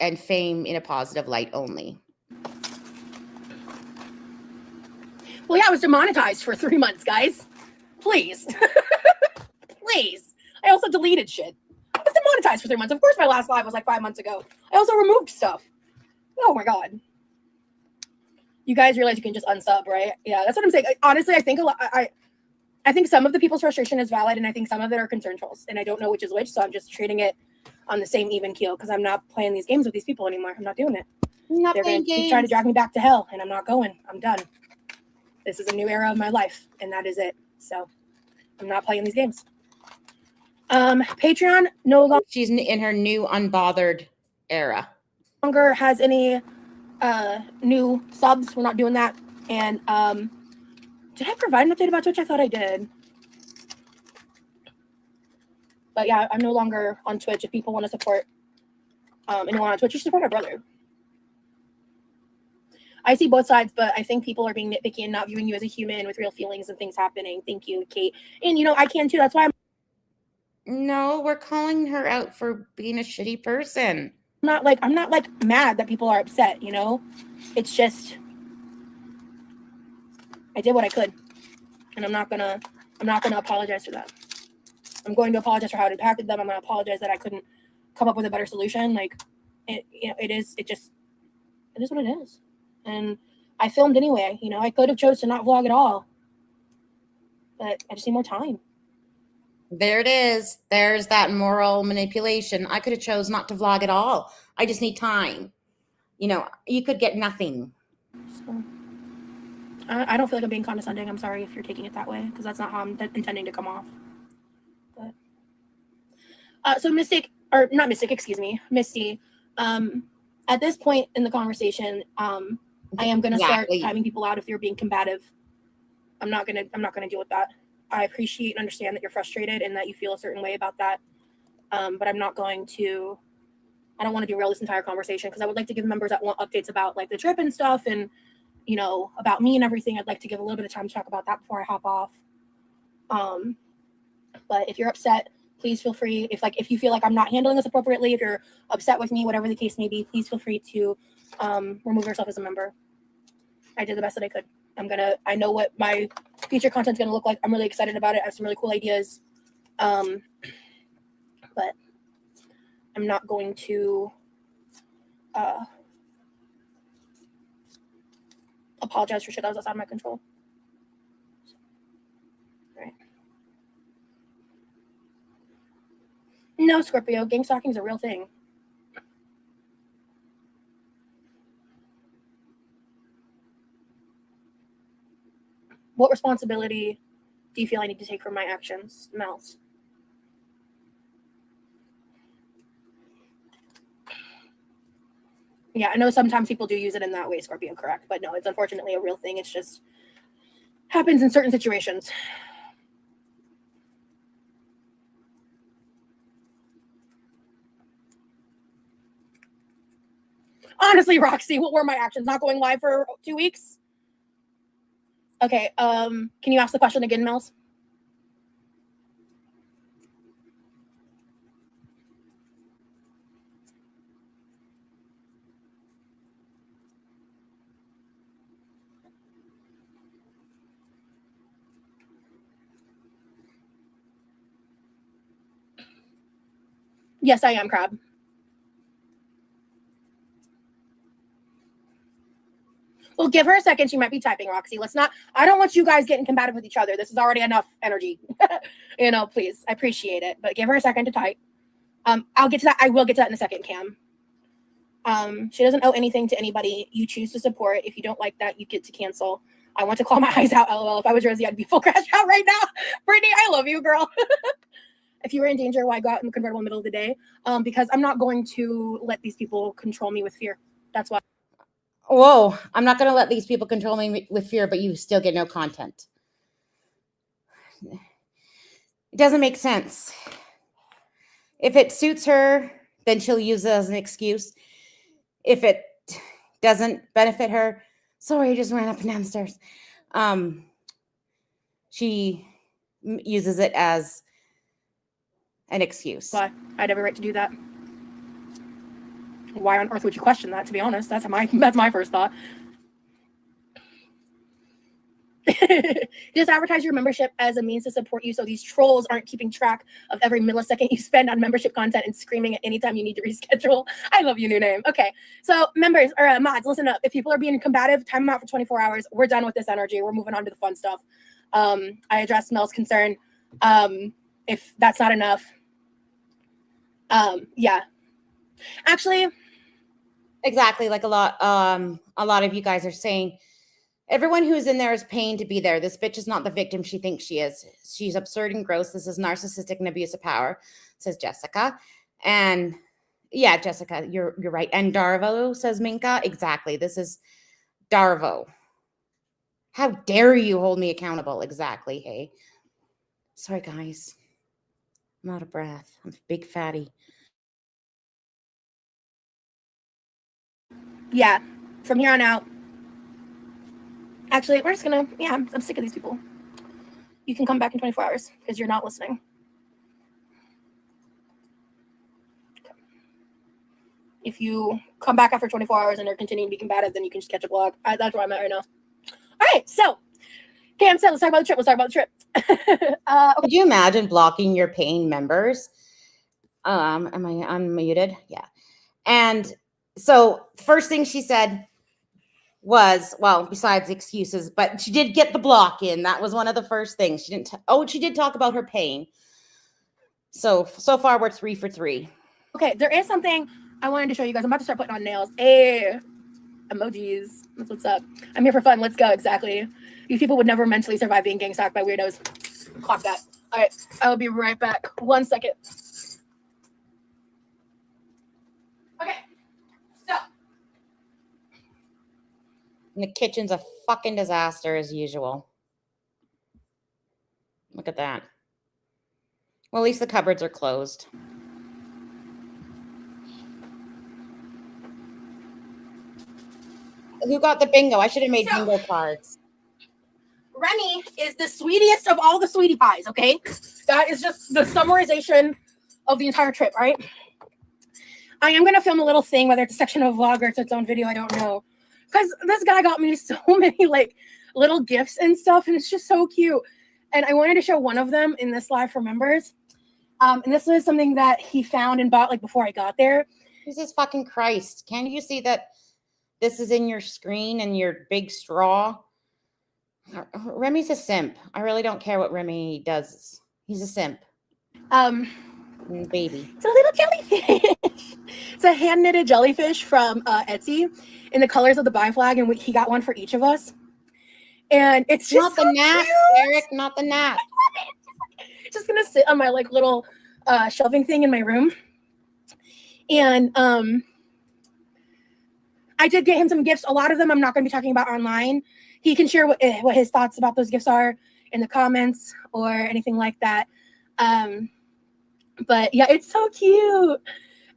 and fame in a positive light only. Well, yeah, I was demonetized for 3 months, guys. Please. Please. I also deleted shit. I was demonetized for 3 months. Of course, my last live was like 5 months ago. I also removed stuff. Oh my God. You guys realize you can just unsub, right? Yeah, that's what I'm saying. Honestly, I think I think some of the people's frustration is valid, and I think some of it are concern trolls, and I don't know which is which, so I'm just treating it on the same even keel because I'm not playing these games with these people anymore. I'm not doing it. They're going to keep trying to drag me back to hell, and I'm not going. I'm done. This is a new era of my life, and that is it. So I'm not playing these games. Patreon no longer. She's in her new unbothered era. Longer has any new subs. We're not doing that. And did I provide an update about Twitch? I thought I did. But yeah, I'm no longer on Twitch. If people want to support anyone on Twitch, you should support my brother. I see both sides, but I think people are being nitpicky and not viewing you as a human with real feelings and things happening. Thank you, Kate. And I can too. That's why No, we're calling her out for being a shitty person. I'm not like mad that people are upset, It's just I did what I could. And I'm not gonna apologize for that. I'm going to apologize for how it impacted them. I'm gonna apologize that I couldn't come up with a better solution. It is what it is. And I filmed anyway. I could have chose to not vlog at all. But I just need more time. There it is. There's that moral manipulation. I could have chose not to vlog at all. I just need time. You could get nothing. So I don't feel like I'm being condescending. I'm sorry if you're taking it that way, because that's not how I'm intending to come off. But so Misty, at this point in the conversation, I am gonna start timing people out if they're being combative. I'm not gonna deal with that. I appreciate and understand that you're frustrated and that you feel a certain way about that. But I don't want to derail this entire conversation because I would like to give members that want updates about like the trip and stuff and, about me and everything. I'd like to give a little bit of time to talk about that before I hop off. But if you're upset, please feel free. If you feel like I'm not handling this appropriately, if you're upset with me, whatever the case may be, please feel free to remove yourself as a member. I did the best that I could. I know what my future content's gonna look like. I'm really excited about it. I have some really cool ideas. but I'm not going to apologize for shit that was outside of my control. All right. No, Scorpio, gang stalking is a real thing. What responsibility do you feel I need to take for my actions, Mels? Yeah, I know sometimes people do use it in that way, Scorpio, correct. But no, it's unfortunately a real thing. It's just happens in certain situations. Honestly, Roxy, what were my actions? Not going live for 2 weeks? Okay, can you ask the question again, Mels? Yes, I am, Crab. Well, give her a second. She might be typing, Roxy. Let's not. I don't want you guys getting combative with each other. This is already enough energy. Please. I appreciate it. But give her a second to type. I'll get to that. I will get to that in a second, Cam. She doesn't owe anything to anybody. You choose to support. If you don't like that, you get to cancel. I want to claw my eyes out, LOL. If I was Rosie, I'd be full crash out right now. Brittany, I love you, girl. If you were in danger, why go out in the convertible in the middle of the day? Because I'm not going to let these people control me with fear. That's why. Whoa, I'm not going to let these people control me with fear, but you still get no content. It doesn't make sense. If it suits her, then she'll use it as an excuse. If it doesn't benefit her, sorry, I just ran up and down the stairs. She uses it as an excuse. Why? I had every right to do that. Why on earth would you question that? To be honest, that's my first thought. Just advertise your membership as a means to support you, so these trolls aren't keeping track of every millisecond you spend on membership content and screaming at any time you need to reschedule. I love you, new name. Okay, so members or mods, listen up. If people are being combative, time them out for 24 hours. We're done with this energy. We're moving on to the fun stuff. I addressed Mel's concern. If that's not enough, yeah. Actually, exactly like a lot of you guys are saying. Everyone who's in there is paying to be there. This bitch is not the victim she thinks she is. She's absurd and gross. This is narcissistic and abuse of power, says Jessica. And yeah, Jessica, you're right. And Darvo, says Minka. Exactly. This is Darvo. How dare you hold me accountable? Exactly. Hey. Sorry, guys. I'm out of breath. I'm big fatty. yeah, from here on out. Actually, we're just gonna, I'm sick of these people. You can come back in 24 hours because you're not listening. If you come back after 24 hours and they're continuing to be combative, then you can just catch a blog. That's where I'm at right now. All right, so Cam said, let's talk about the trip. Okay. Could you imagine blocking your paying members? Am I unmuted? Yeah. And so first thing she said was, well, besides excuses, but she did get the block in. That was one of the first things. She didn't she did talk about her pain. So far we're 3 for 3. Okay, there is something I wanted to show you guys. I'm about to start putting on nails. Hey, emojis. That's what's up. I'm here for fun. Let's go. Exactly. These people would never mentally survive being gang stalked by weirdos. Clock that. All right, I'll be right back. 1 second. Okay, so. And the kitchen's a fucking disaster as usual. Look at that. Well, at least the cupboards are closed. Who got the bingo? I should have made bingo cards. Remy is the sweetest of all the sweetie pies, okay? That is just the summarization of the entire trip, right? I am going to film a little thing, whether it's a section of a vlog or it's its own video, I don't know. Because this guy got me so many, like, little gifts and stuff, and it's just so cute. And I wanted to show one of them in this live for members. And this was something that he found and bought like before I got there. Jesus fucking Christ. Can't you see that this is in your screen and your big straw? Remy's a simp. I really don't care what Remy does. He's a simp. Baby. It's a little jellyfish. It's a hand knitted jellyfish from Etsy in the colors of the bi flag, and he got one for each of us. And it's just not the gnat, Eric, not the gnat. It's just gonna sit on my like little shelving thing in my room. And I did get him some gifts. A lot of them I'm not going to be talking about online. He can share what his thoughts about those gifts are in the comments or anything like that. But yeah, it's so cute.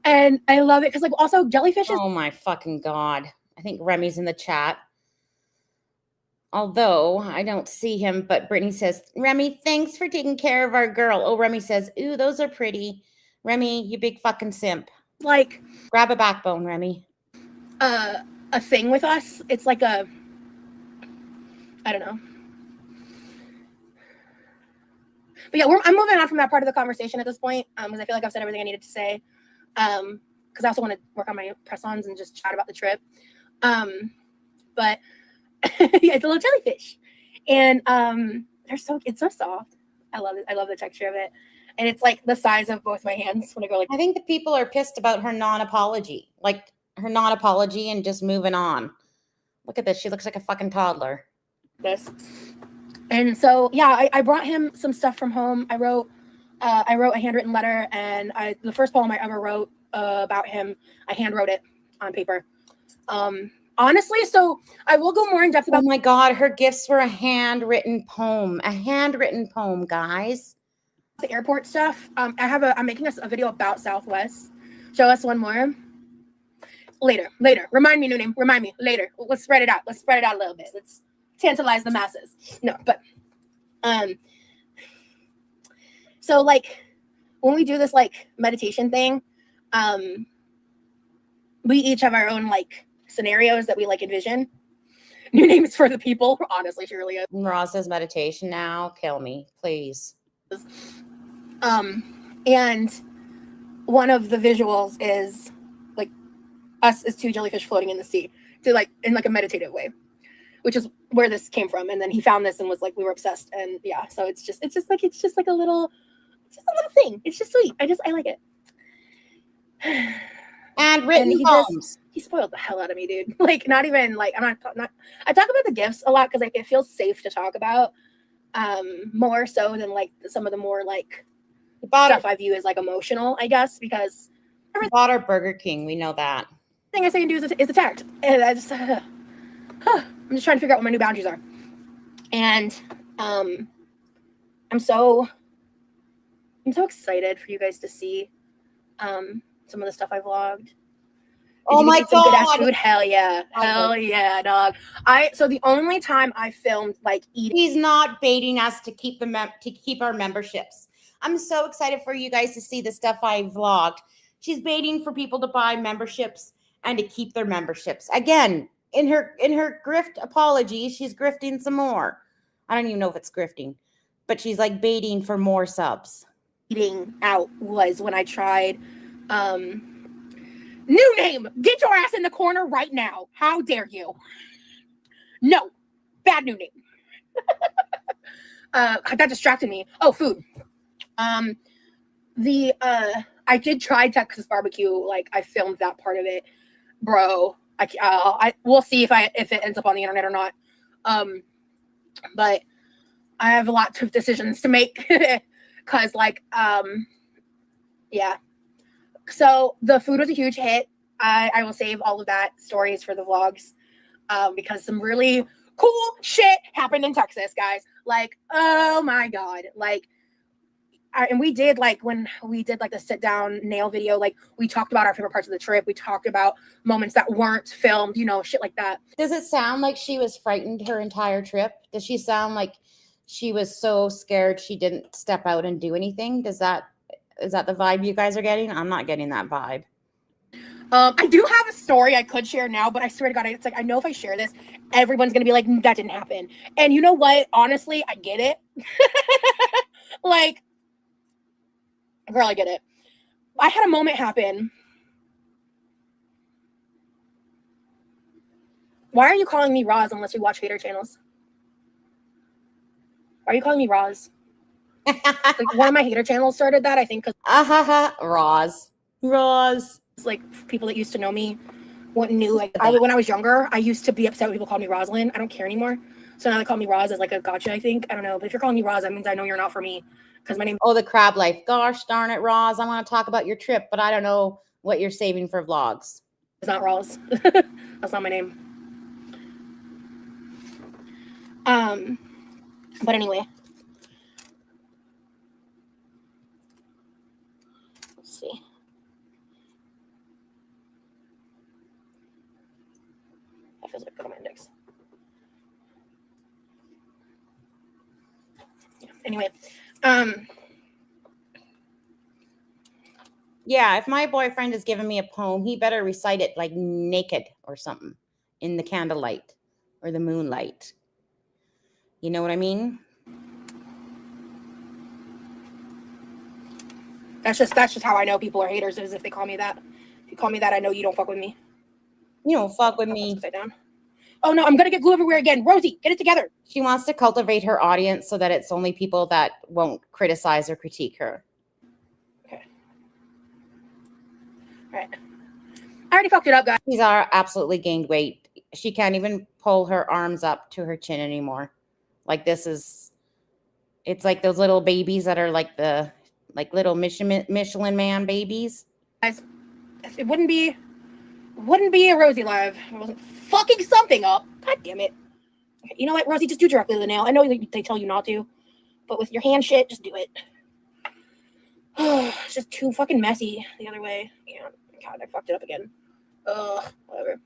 And I love it because like also jellyfishes. Oh my fucking God. I think Remy's in the chat. Although I don't see him, but Brittany says, Remy, thanks for taking care of our girl. Oh, Remy says, ooh, those are pretty. Remy, you big fucking simp. Like, grab a backbone, Remy. A thing with us. It's like I don't know. But yeah, I'm moving on from that part of the conversation at this point because I feel like I've said everything I needed to say. Because I also want to work on my press-ons and just chat about the trip. But yeah, it's a little jellyfish, and it's so soft. I love it. I love the texture of it, and it's like the size of both my hands when I go like. I think the people are pissed about her non-apology, like her non-apology and just moving on. Look at this. She looks like a fucking toddler. This. And so, yeah, I brought him some stuff from home. I wrote a handwritten letter, and the first poem I ever wrote about him, I handwrote it on paper. Honestly, so I will go more in depth about. Oh my God, her gifts were a handwritten poem. A handwritten poem, guys. The airport stuff. I'm making a video about Southwest. Show us one more. Later. Remind me, new name. Remind me later. Let's spread it out. Let's spread it out a little bit. Let's tantalize the masses. No, but so like when we do this like meditation thing, we each have our own like scenarios that we like envision. New names for the people. Honestly, she really is. Ross says meditation now. Kill me, please. And one of the visuals is like us as two jellyfish floating in the sea, to like in like a meditative way, which is where this came from. And then he found this and was like, we were obsessed. And yeah, so it's just like a little thing. It's just sweet. I like it. And written poems. He spoiled the hell out of me, dude. Like, not even like I talk about the gifts a lot because like it feels safe to talk about, more so than like some of the more like stuff I view as like emotional, I guess, because I bought our Burger King. We know that. Thing I say and do is attacked, and I just I'm just trying to figure out what my new boundaries are, and I'm so excited for you guys to see some of the stuff I vlogged. Oh my God. Good ass food. Hell yeah, dog. So the only time I filmed like eating. He's not baiting us to keep our memberships. I'm so excited for you guys to see the stuff I vlogged. She's baiting for people to buy memberships and to keep their memberships. Again, in her grift apology, she's grifting some more. I don't even know if it's grifting, but she's like baiting for more subs. Eating out was when I tried new name. Get your ass in the corner right now. How dare you? No. Bad new name. That distracted me. Oh, food. I did try Texas barbecue. Like I filmed that part of it, bro. We'll see if it ends up on the internet or not. But I have a lot of decisions to make because like yeah. So the food was a huge hit. I will save all of that stories for the vlogs because some really cool shit happened in Texas, guys. Like, oh my God. Like, and we did like when we did like the sit down nail video, like we talked about our favorite parts of the trip. We talked about moments that weren't filmed, shit like that. Does it sound like she was frightened her entire trip? Does she sound like she was so scared she didn't step out and do anything? Is that the vibe you guys are getting? I'm not getting that vibe. I do have a story I could share now, but I swear to God, it's like, I know if I share this, everyone's going to be like, that didn't happen. And you know what? Honestly, I get it. Like, Girl, I get it. I had a moment happen. Why are you calling me Roz unless you watch hater channels? Why are you calling me Roz? Like, one of my hater channels started that, I think, because Roz. like people that used to know me knew, like, when I was younger, I used to be upset when people called me Rosalind. I don't care anymore. So now they call me Roz as like a gotcha, I think. I don't know. But if you're calling me Roz, that means I know you're not for me. Because my name The crab life. Gosh darn it, Roz. I want to talk about your trip, but I don't know what you're saving for vlogs. is not Roz. That's not my name. But anyway. Let's see. That feels like good on my index. Yeah. Anyway. Yeah, if my boyfriend is giving me a poem, he better recite it like naked or something in the candlelight or the moonlight. You know what I mean? That's just how I know people are haters, is if they call me that. If you call me that, I know you don't fuck with me. You don't fuck with me. Upside down. Oh no, I'm gonna get glue everywhere again. Rosie, get it together. She wants to cultivate her audience so that it's only people that won't criticize or critique her. Okay. All right. I already fucked it up, guys. She's absolutely gained weight. She can't even pull her arms up to her chin anymore. Like it's like those little babies that are like little Michelin man babies. Guys, it wouldn't be a Rosie live if I wasn't fucking something up. God damn it. Okay, you know what, Rosie, just do directly to the nail. I know they tell you not to, but with your hand shit, just do it. It's just too fucking messy the other way. Yeah. God, I fucked it up again. Whatever.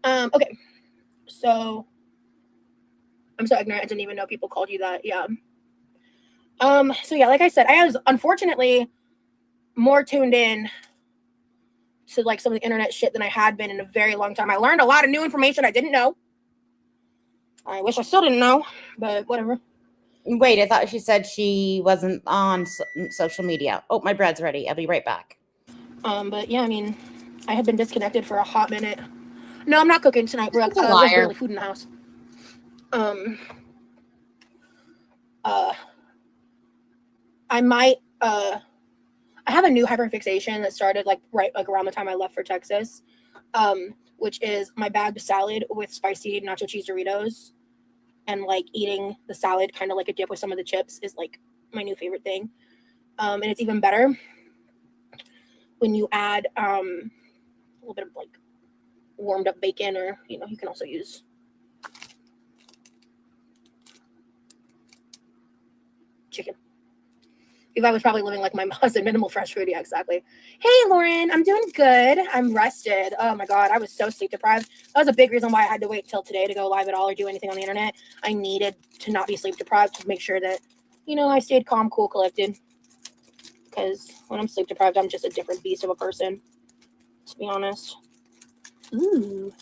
Okay. So I'm so ignorant. I didn't even know people called you that. Yeah. So yeah, like I said, I was unfortunately more tuned in to like some of the internet shit than I had been in a very long time. I learned a lot of new information I didn't know. I wish I still didn't know, but whatever. Wait, I thought she said she wasn't on social media. Oh, my bread's ready. I'll be right back. But yeah, I mean, I had been disconnected for a hot minute. No, I'm not cooking tonight. There's barely food in the house. I might I have a new hyperfixation that started like around the time I left for Texas, which is my bagged salad with spicy nacho cheese Doritos, and like eating the salad kind of like a dip with some of the chips is like my new favorite thing. And it's even better when you add a little bit of like warmed up bacon, or you can also use chicken. If I was probably living like my husband, minimal fresh food. Yeah, exactly. Hey, Lauren, I'm doing good. I'm rested. Oh my God, I was so sleep deprived. That was a big reason why I had to wait till today to go live at all or do anything on the internet. I needed to not be sleep deprived to make sure that, I stayed calm, cool, collected. Because when I'm sleep deprived, I'm just a different beast of a person, to be honest. Ooh,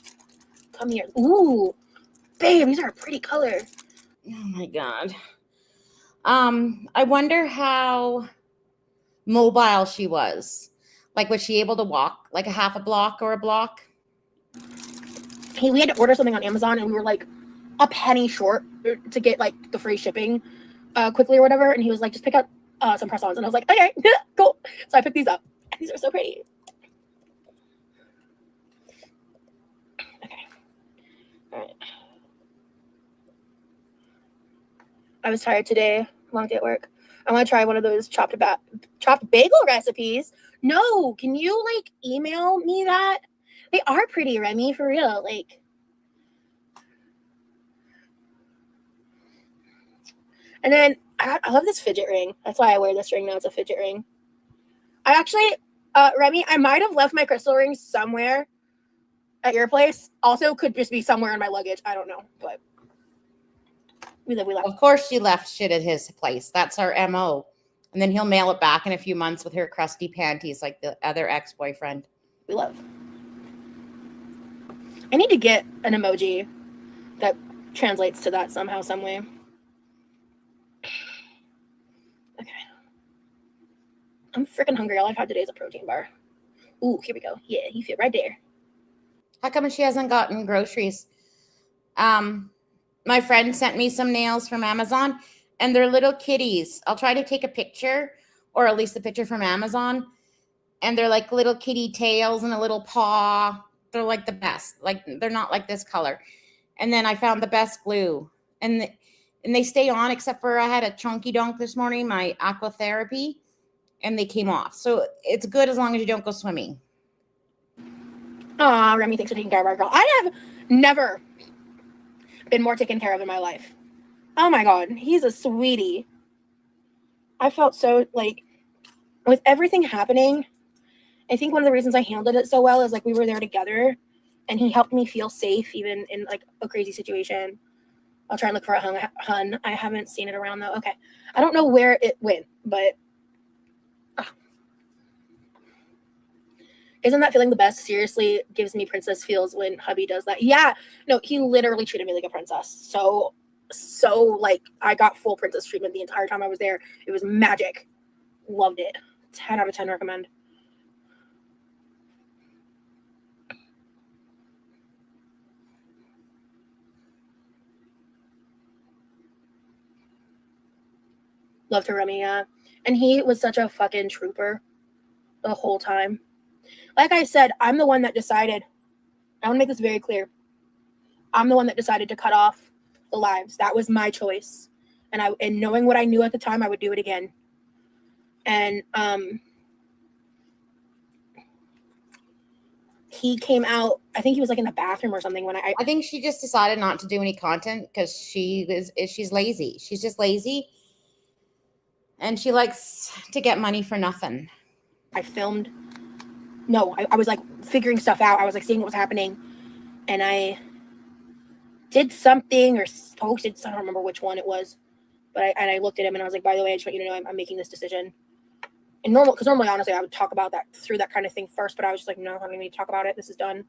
come here. Ooh, babe, these are a pretty color. Oh my God. I wonder how mobile she was. Like, was she able to walk like a half a block or a block? Hey, we had to order something on Amazon and we were like a penny short to get like the free shipping quickly or whatever. And he was like, just pick up some press-ons. And I was like, okay, cool. So I picked these up. These are so pretty. Okay. All right. I was tired today. Long day at work. I want to try one of those chopped bagel recipes. No, can you like email me that? They are pretty, Remy, for real. Like, and then I love this fidget ring. That's why I wear this ring now. It's a fidget ring. I actually, Remy, I might have left my crystal ring somewhere at your place. Also, could just be somewhere in my luggage. I don't know, but we left. Of course she left shit at his place. That's our MO. And then he'll mail it back in a few months with her crusty panties like the other ex-boyfriend. We love. I need to get an emoji that translates to that somehow, some way. Okay. I'm freaking hungry. All I've had today is a protein bar. Ooh, here we go. Yeah, you fit right there. How come she hasn't gotten groceries? My friend sent me some nails from Amazon, and they're little kitties. I'll try to take a picture, or at least a picture from Amazon. And they're like little kitty tails and a little paw. They're like the best. Like they're not like this color. And then I found the best glue, and they stay on, except for I had a chunky donk this morning, my aquatherapy, and they came off. So it's good as long as you don't go swimming. Aw, Remy, thanks for taking care of our girl. I have never been more taken care of in my life. Oh my God, he's a sweetie. I felt so, like, with everything happening, I think one of the reasons I handled it so well is, like, we were there together, and he helped me feel safe even in, like, a crazy situation. I'll try and look for a hun. I haven't seen it around, though. Okay. I don't know where it went, but isn't that feeling the best? Seriously, gives me princess feels when hubby does that. Yeah. No, he literally treated me like a princess. So like I got full princess treatment the entire time I was there. It was magic. Loved it. 10 out of 10 recommend. Loved her, Remy, yeah. And he was such a fucking trooper the whole time. Like I said, I'm the one that decided, I want to make this very clear. I'm the one that decided to cut off the lives. That was my choice. And knowing what I knew at the time, I would do it again. And he came out, I think he was like in the bathroom or something when I think she just decided not to do any content because she's lazy. She's just lazy. And she likes to get money for nothing. I filmed. No, I was like figuring stuff out. I was like seeing what was happening. And I did something or posted, I don't remember which one it was. But I looked at him and I was like, by the way, I just want you to know I'm making this decision. And normally, honestly, I would talk about that through that kind of thing first. But I was just like, no, I don't need to talk about it. This is done.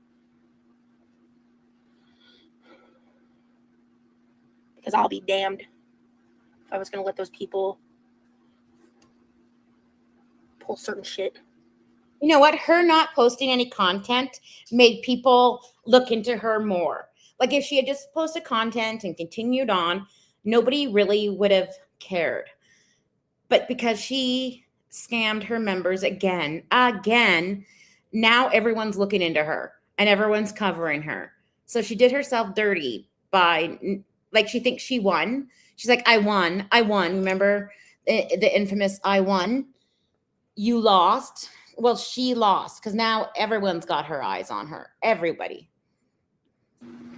Because I'll be damned if I was going to let those people pull certain shit. You know what? Her not posting any content made people look into her more. Like if she had just posted content and continued on, nobody really would have cared. But because she scammed her members again, now everyone's looking into her and everyone's covering her. So she did herself dirty by, like, she thinks she won. She's like, I won. Remember the infamous I won? You lost. Well, she lost because now everyone's got her eyes on her. Everybody.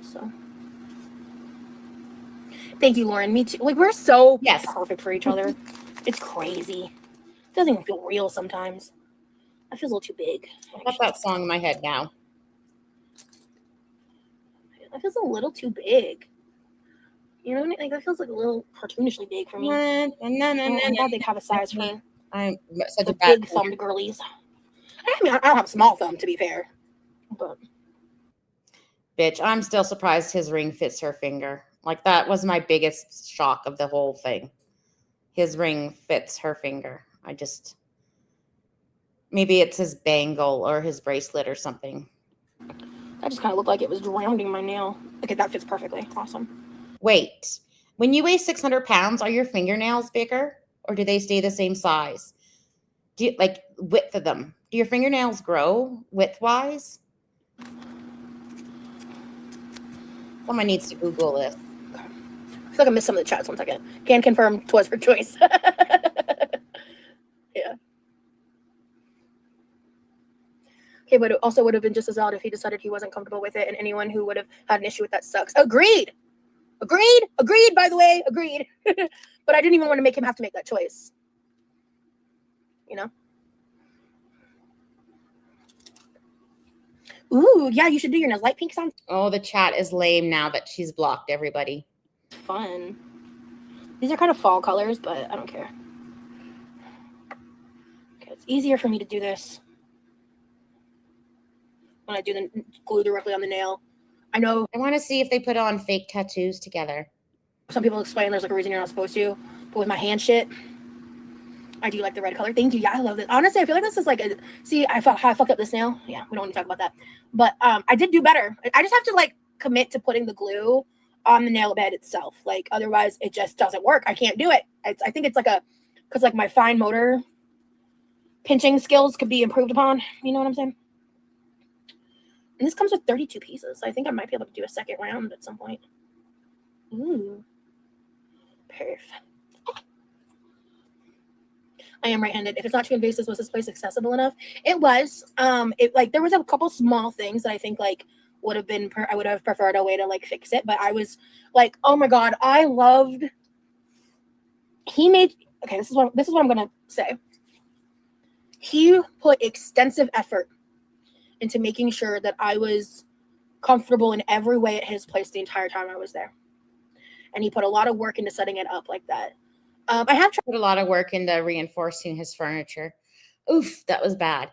So, thank you, Lauren. Me too. Like, we're so Yes. perfect for each other. It's crazy. It doesn't even feel real sometimes. That feels a little too big. I got that song in my head now. That feels a little too big. You know what I mean? Like, that feels like a little cartoonishly big for me. I'm glad they have a size for I'm such the big thumbed girlies. I mean, I don't have a small thumb, to be fair. But bitch, I'm still surprised his ring fits her finger. Like, that was my biggest shock of the whole thing. His ring fits her finger. Maybe it's his bangle or his bracelet or something. That just kind of looked like it was drowning my nail. Okay, that fits perfectly. Awesome. Wait, when you weigh 600 pounds, are your fingernails bigger or do they stay the same size? Do you, like, width of them? Do your fingernails grow width-wise? Someone needs to Google this. Okay. I feel like I missed some of the chats. 1 second. Can confirm 'twas her choice. Yeah. Okay, but it also would have been just as odd if he decided he wasn't comfortable with it, and anyone who would have had an issue with that sucks. Agreed, by the way, agreed. But I didn't even want to make him have to make that choice. You know? Ooh, yeah, you should do your nails. Light pink sounds. Oh, the chat is lame now that she's blocked everybody. Fun. These are kind of fall colors, but I don't care. Okay, it's easier for me to do this when I do the glue directly on the nail. I know. I want to see if they put on fake tattoos together. Some people explain there's like a reason you're not supposed to, but with my hand shit, I do like the red color. Thank you. Yeah, I love it. Honestly, I feel like this is like a, see, how I fucked up this nail. Yeah, we don't want to talk about that. But I did do better. I just have to like commit to putting the glue on the nail bed itself. Like otherwise it just doesn't work. I can't do it. I think it's like because like my fine motor pinching skills could be improved upon. You know what I'm saying? And this comes with 32 pieces. So I think I might be able to do a second round at some point. Ooh. Perfect. I am right-handed. If it's not too invasive, was this place accessible enough? It was. It like there was a couple small things that I think like would have been I would have preferred a way to like fix it, but I was like, oh my god, I loved. He made okay. This is what I'm gonna say. He put extensive effort into making sure that I was comfortable in every way at his place the entire time I was there, and he put a lot of work into setting it up like that. I have put a lot of work into reinforcing his furniture. Oof, that was bad.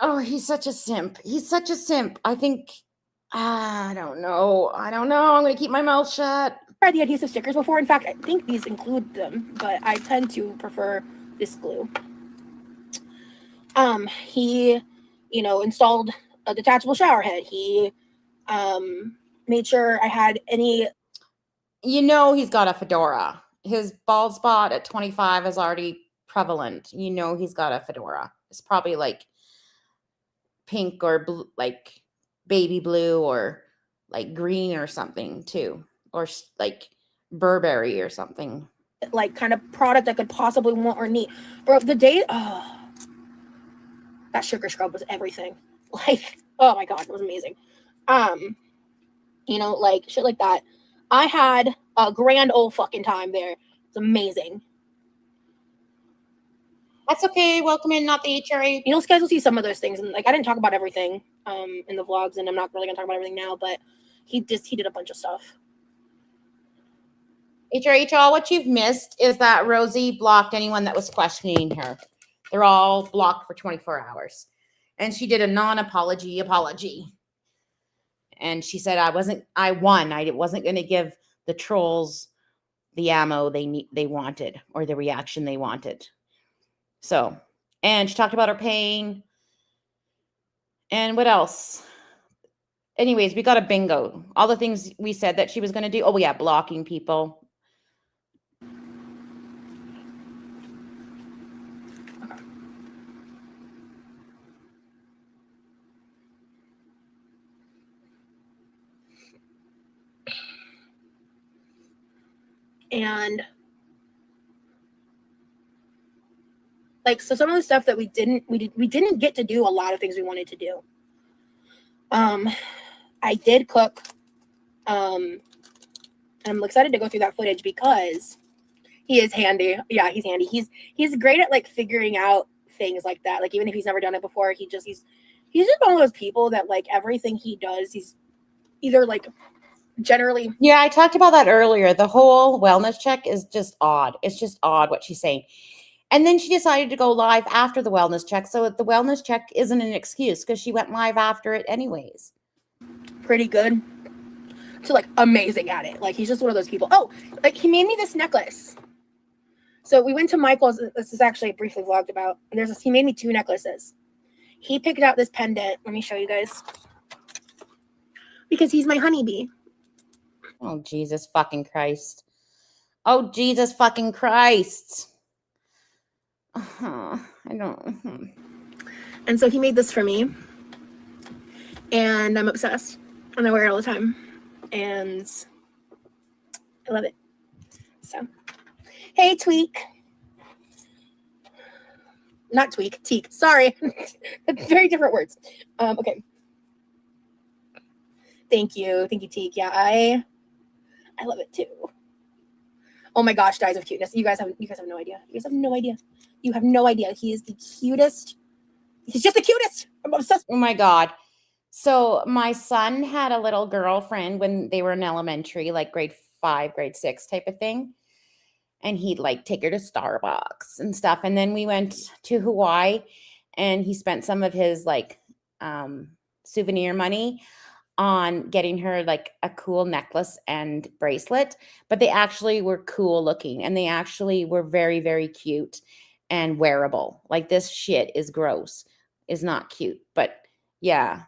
Oh, he's such a simp. He's such a simp. I think, I don't know. I'm going to keep my mouth shut. I've tried the adhesive stickers before. In fact, I think these include them, but I tend to prefer this glue. He, installed a detachable shower head. He, made sure I had any. He's got a fedora. His bald spot at 25 is already prevalent. He's got a fedora. It's probably like pink or blue, like baby blue or like green or something too, or like Burberry or something. Like kind of product I could possibly want or need. Bro, the day, that sugar scrub was everything. Like, oh my god, it was amazing. Like shit like that. I had a grand old fucking time there. It's amazing. That's okay. Welcome in, not the HRA. You guys will see some of those things, and like I didn't talk about everything in the vlogs, and I'm not really gonna talk about everything now. But he did a bunch of stuff. HRHL, what you've missed is that Rosie blocked anyone that was questioning her. They're all blocked for 24 hours, and she did a non-apology apology. And she said, I won. I wasn't going to give the trolls the ammo they wanted or the reaction they wanted. So, and she talked about her pain. And what else? Anyways, we got a bingo. All the things we said that she was going to do. Oh, yeah, blocking people. And like, so some of the stuff that we didn't get to do a lot of things we wanted to do. I did cook. And I'm excited to go through that footage because he is handy. Yeah, he's handy. He's great at like figuring out things like that. Like even if he's never done it before, he's just one of those people that like everything he does, he's either like generally. Yeah, I talked about that earlier. The whole wellness check is just odd. It's just odd what she's saying. And then she decided to go live after the wellness check. So the wellness check isn't an excuse because she went live after it anyways. Pretty good to like amazing at it. Like he's just one of those people. Oh, like he made me this necklace. So we went to Michael's. This is actually briefly vlogged about. And he made me 2 necklaces. He picked out this pendant. Let me show you guys. Because he's my honeybee. Oh, Jesus fucking Christ. Oh, Jesus fucking Christ. I don't. And so he made this for me. And I'm obsessed. And I wear it all the time. And I love it. So, hey, Tweak. Not Tweak, Teak. Sorry. Very different words. Okay. Thank you, Teak. Yeah, I love it too. Oh my gosh, guys of cuteness. You guys have no idea. You guys have no idea. You have no idea. He is the cutest. He's just the cutest. I'm obsessed. Oh my God. So my son had a little girlfriend when they were in elementary, like grade 5, grade 6 type of thing. And he'd like take her to Starbucks and stuff. And then we went to Hawaii and he spent some of his like souvenir money on getting her like a cool necklace and bracelet, but they actually were cool looking and they actually were very, very cute and wearable. Like this shit is gross, is not cute, but yeah.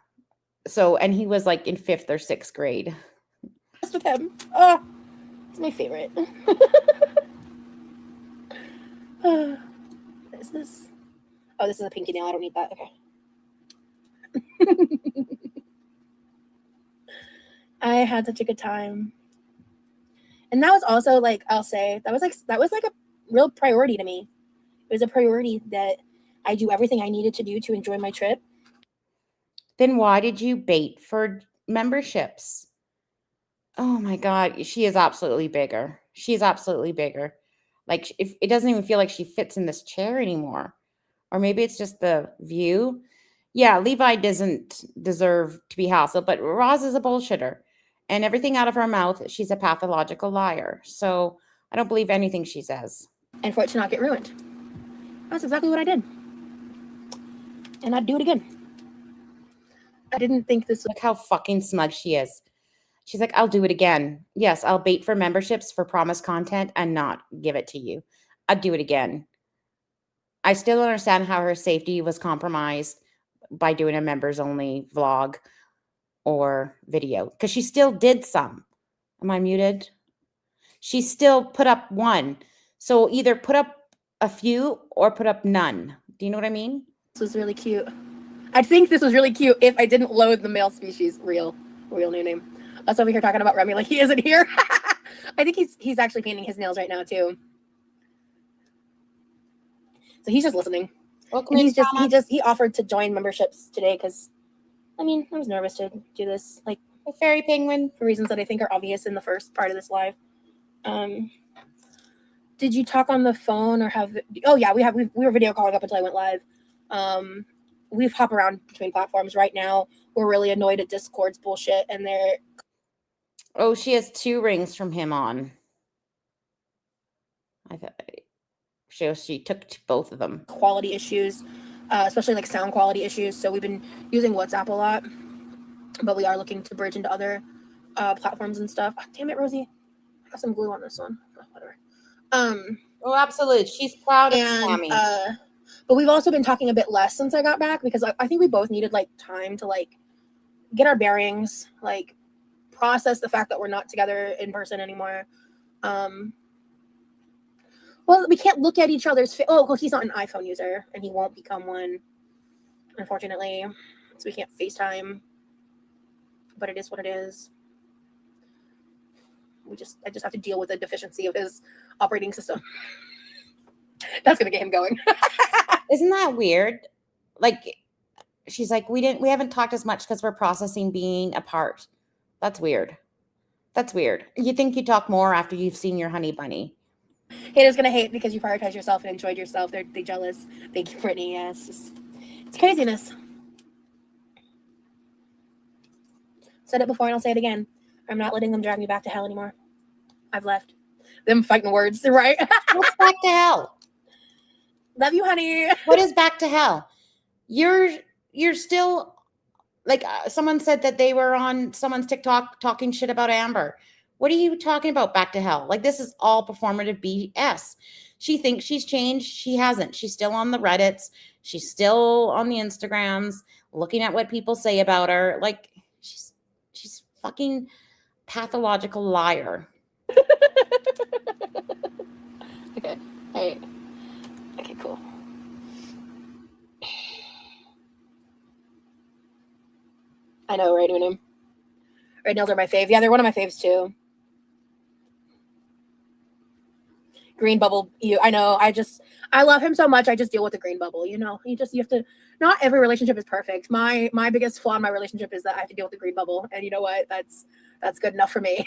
So, and he was like in 5th or 6th grade. With him. Oh, he's my favorite. What is this? Oh, this is a pinky nail. I don't need that. Okay. I had such a good time. And that was also like, I'll say, that was like a real priority to me. It was a priority that I do everything I needed to do to enjoy my trip. Then why did you bait for memberships? Oh my God, she is absolutely bigger. She is absolutely bigger. Like if it doesn't even feel like she fits in this chair anymore. Or maybe it's just the view. Yeah, Levi doesn't deserve to be hassled, but Roz is a bullshitter. And everything out of her mouth, she's a pathological liar. So I don't believe anything she says. And for it to not get ruined. That's exactly what I did. And I'd do it again. I didn't think this was... Look how fucking smug she is. She's like, I'll do it again. Yes, I'll bait for memberships for promised content and not give it to you. I'd do it again. I still don't understand how her safety was compromised by doing a members only vlog or video because she still did some. Am I muted? She still put up one. So either put up a few or put up none. Do you know what I mean? This was really cute. I think this was really cute if I didn't load the male species real new name. Us over here talking about Remy like he isn't here. I think he's actually painting his nails right now too. So he's just listening. And he offered to join memberships today because I mean I was nervous to do this like a fairy penguin for reasons that I think are obvious in the first part of this live. Did you talk on the phone or have? Oh yeah, we were video calling up until I went live. We've hopped around between platforms right now. We're really annoyed at Discord's bullshit and they're... Oh, she has 2 rings from him on. I thought she took both of them. Quality issues, especially like sound quality issues. So we've been using WhatsApp a lot, but we are looking to bridge into other platforms and stuff. Oh, damn it, Rosie, I got some glue on this one. Oh, whatever. Oh, absolutely. She's proud of Sammy. But we've also been talking a bit less since I got back because I think we both needed like time to like get our bearings, like process the fact that we're not together in person anymore. Well, we can't look at each other's well, he's not an iPhone user and he won't become one, unfortunately. So we can't FaceTime. But it is what it is. I just have to deal with the deficiency of his operating system. That's gonna get him going. Isn't that weird? Like, she's like, we haven't talked as much because we're processing being apart. That's weird. That's weird. You think you talk more after you've seen your honey bunny. Haters gonna hate because you prioritize yourself and enjoyed yourself. They jealous. Thank you, Brittany. Yeah, it's craziness. Said it before and I'll say it again. I'm not letting them drag me back to hell anymore. I've left. Them fighting words, right? What's back to hell? Love you, honey. What is back to hell? You're still like someone said that they were on someone's TikTok talking shit about Amber. What are you talking about back to hell? Like this is all performative BS. She thinks she's changed. She hasn't. She's still on the Reddits. She's still on the Instagrams looking at what people say about her. Like she's fucking pathological liar. Okay. Hey. Okay, cool. I know, right, Unum? Red nails are my fave. Yeah, they're one of my faves too. Green bubble, I know. I love him so much. I just deal with the green bubble. You know, you have to. Not every relationship is perfect. My biggest flaw in my relationship is that I have to deal with the green bubble, and you know what? That's good enough for me.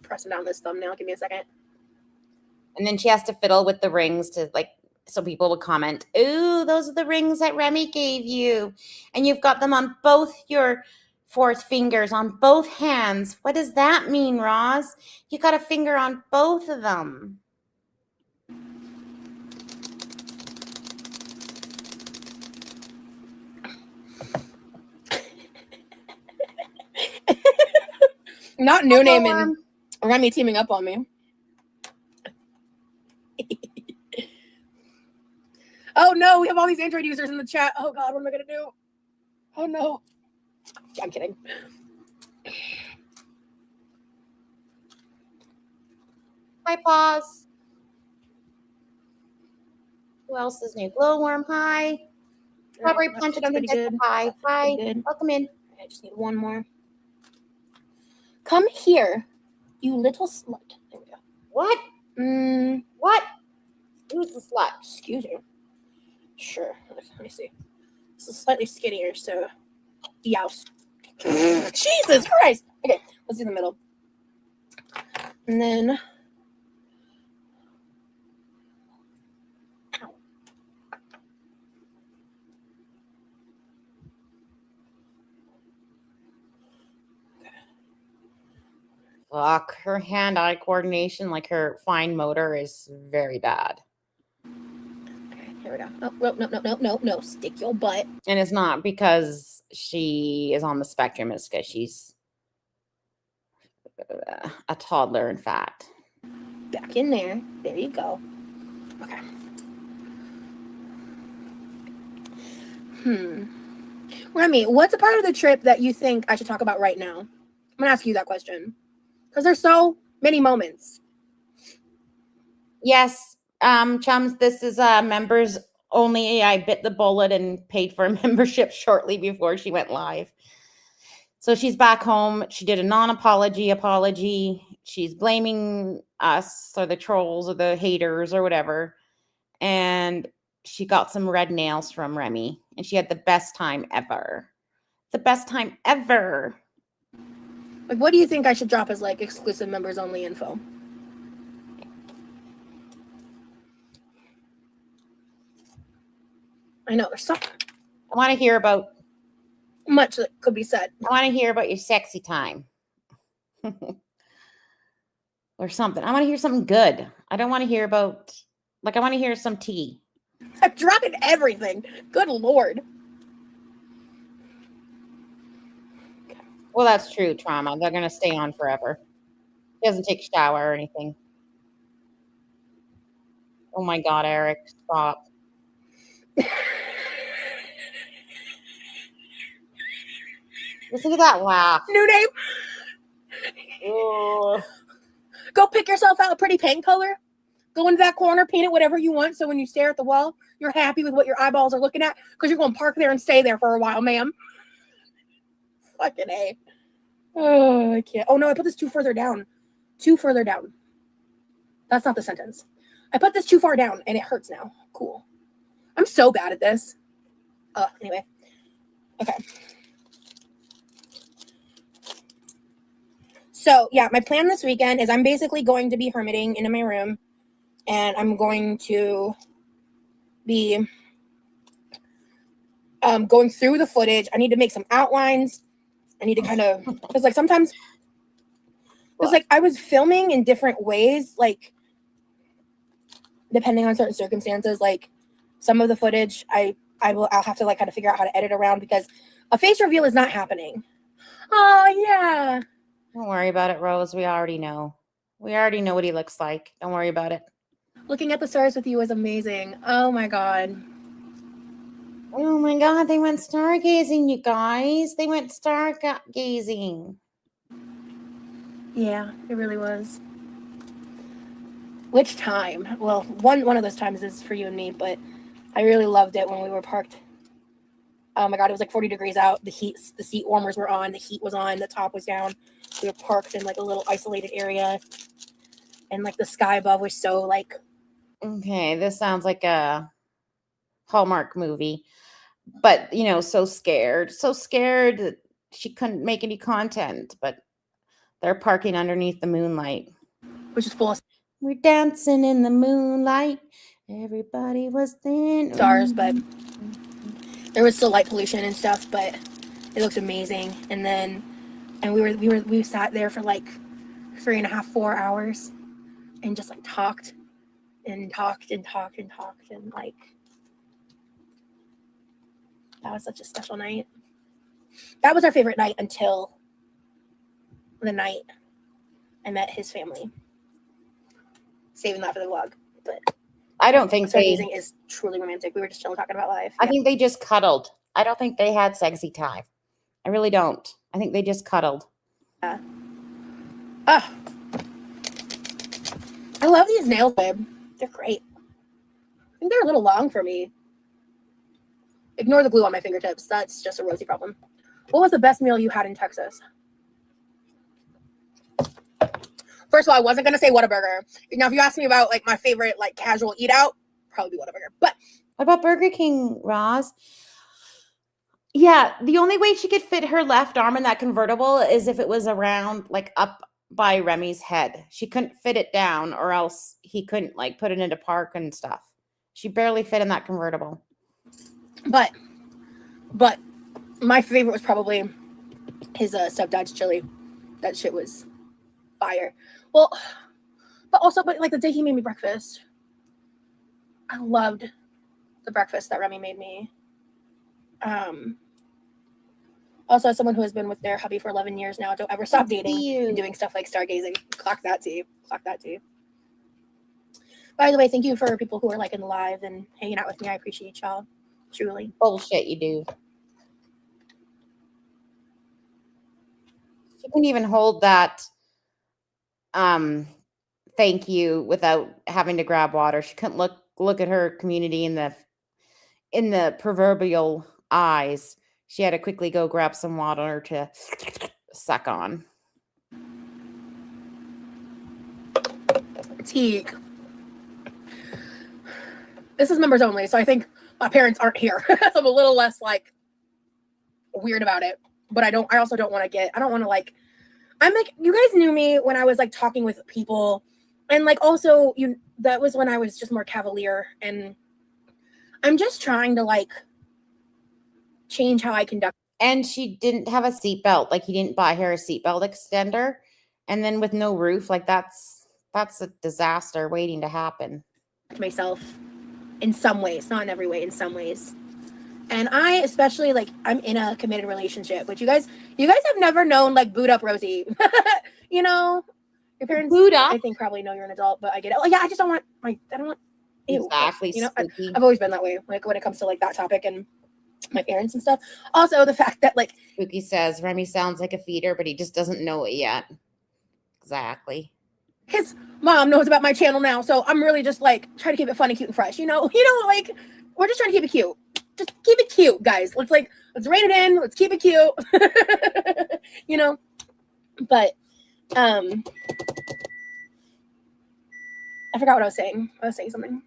Pressing down this thumbnail. Give me a second. And then she has to fiddle with the rings to like, so people would comment, ooh, those are the rings that Remy gave you. And you've got them on both your 4th fingers, on both hands. What does that mean, Roz? You got a finger on both of them. Not New Name and Remy teaming up on me. Oh no, we have all these Android users in the chat. Oh God, what am I gonna do? Oh no. I'm kidding. Hi, pause. Who else is new? Glowworm, hi. Strawberry Punch, I don't think that's a hi. Hi, welcome in. I just need one more. Come here, you little slut. There we go. What? What? Who's the slut? Excuse you. Sure. Let me see. This is slightly skinnier, so youse. Jesus Christ. Okay, let's do the middle. And then Fuck, her hand-eye coordination, like her fine motor, is very bad. Okay, here we go. Oh, no. Stick your butt. And it's not because she is on the spectrum, it's because she's a toddler, in fact. Back in there. There you go. Okay. Remy, what's a part of the trip that you think I should talk about right now? I'm going to ask you that question. Because there's so many moments. Yes, chums, this is members only. I bit the bullet and paid for a membership shortly before she went live. So she's back home. She did a apology. She's blaming us or the trolls or the haters or whatever. And she got some red nails from Remy. And she had the best time ever. The best time ever. Like, what do you think I should drop as, like, exclusive members only info? I know, there's something. I want to hear about... much that could be said. I want to hear about your sexy time. Or something. I want to hear something good. I don't want to hear about... Like, I want to hear some tea. I'm dropping everything. Good Lord. Well, that's true, Trauma. They're going to stay on forever. She doesn't take a shower or anything. Oh my God, Eric, stop. Listen to that laugh. New name. Ooh. Go pick yourself out a pretty paint color. Go into that corner, paint it whatever you want. So when you stare at the wall, you're happy with what your eyeballs are looking at because you're going to park there and stay there for a while, ma'am. Fucking A. Oh, I can't. Oh, no, I put this too further down. Too further down. That's not the sentence. I put this too far down and it hurts now. Cool. I'm so bad at this. Anyway. Okay. So, yeah, my plan this weekend is I'm basically going to be hermiting into my room. And I'm going to be going through the footage. I need to make some outlines. I need to kind of, because like sometimes, because like I was filming in different ways, like depending on certain circumstances, like some of the footage I'll have to like kind of figure out how to edit around because a face reveal is not happening. Oh yeah. Don't worry about it, Rose. We already know. We already know what he looks like. Don't worry about it. Looking at the stars with you is amazing. Oh my God. Oh my God, they went stargazing, you guys. They went stargazing. Yeah, it really was. Which time? Well, one of those times is for you and me, but I really loved it when we were parked. Oh my God, it was like 40 degrees out. The seat warmers were on. The heat was on. The top was down. We were parked in like a little isolated area. And like the sky above was so like... Okay, this sounds like a Hallmark movie. But, you know, so scared that she couldn't make any content. But they're parking underneath the moonlight. Which is full of... We're dancing in the moonlight. Everybody was there. Stars, but there was still light pollution and stuff, but it looks amazing. And then, and we sat there for like 3.5, 4 hours and just like talked and like, that was such a special night. That was our favorite night until the night I met his family. Saving that for the vlog, but I don't think stargazing is truly romantic. We were just chilling talking about life. I think they just cuddled. I don't think they had sexy time. I really don't. I think they just cuddled. Yeah. Oh, I love these nails, babe. They're great. I think they're a little long for me. Ignore the glue on my fingertips. That's just a Rosie problem. What was the best meal you had in Texas? First of all, I wasn't gonna say Whataburger. Now, if you ask me about like my favorite like casual eat out, probably Whataburger. But what about Burger King, Roz? Yeah, the only way she could fit her left arm in that convertible is if it was around like up by Remy's head. She couldn't fit it down, or else he couldn't like put it into park and stuff. She barely fit in that convertible. But my favorite was probably his stepdad's chili. That shit was fire. Well, but like the day he made me breakfast, I loved the breakfast that Remy made me. Also, as someone who has been with their hubby for 11 years now, don't ever stop dating and doing stuff like stargazing. Clock that tea. By the way, thank you for people who are like in the live and hanging out with me. I appreciate y'all. Truly. Bullshit, you do. She couldn't even hold that thank you without having to grab water. She couldn't look at her community in the proverbial eyes. She had to quickly go grab some water to suck on. Teague. This is members only, so I think my parents aren't here. So I'm a little less like weird about it. But I also don't want to like, I'm like, you guys knew me when I was like talking with people, and like also that was when I was just more cavalier, and I'm just trying to like change how I conduct. And she didn't have a seatbelt. Like, he didn't buy her a seatbelt extender. And then with no roof, like that's a disaster waiting to happen. Myself in some ways, not in every way, in some ways. And I especially like, I'm in a committed relationship, which you guys have never known like boot up Rosie. You know, your parents boot up? I think probably know you're an adult, but I get it. Oh yeah, I just don't want ew. Exactly. You know, I've always been that way, like when it comes to like that topic and my parents and stuff. Also the fact that like Spooky says Remy sounds like a feeder, but he just doesn't know it yet. Exactly. His mom knows about my channel now, so I'm really just like trying to keep it funny, cute, and fresh. You know, like we're just trying to keep it cute. Just keep it cute, guys. Let's rein it in. Let's keep it cute. You know, but I forgot what I was saying. I was saying something.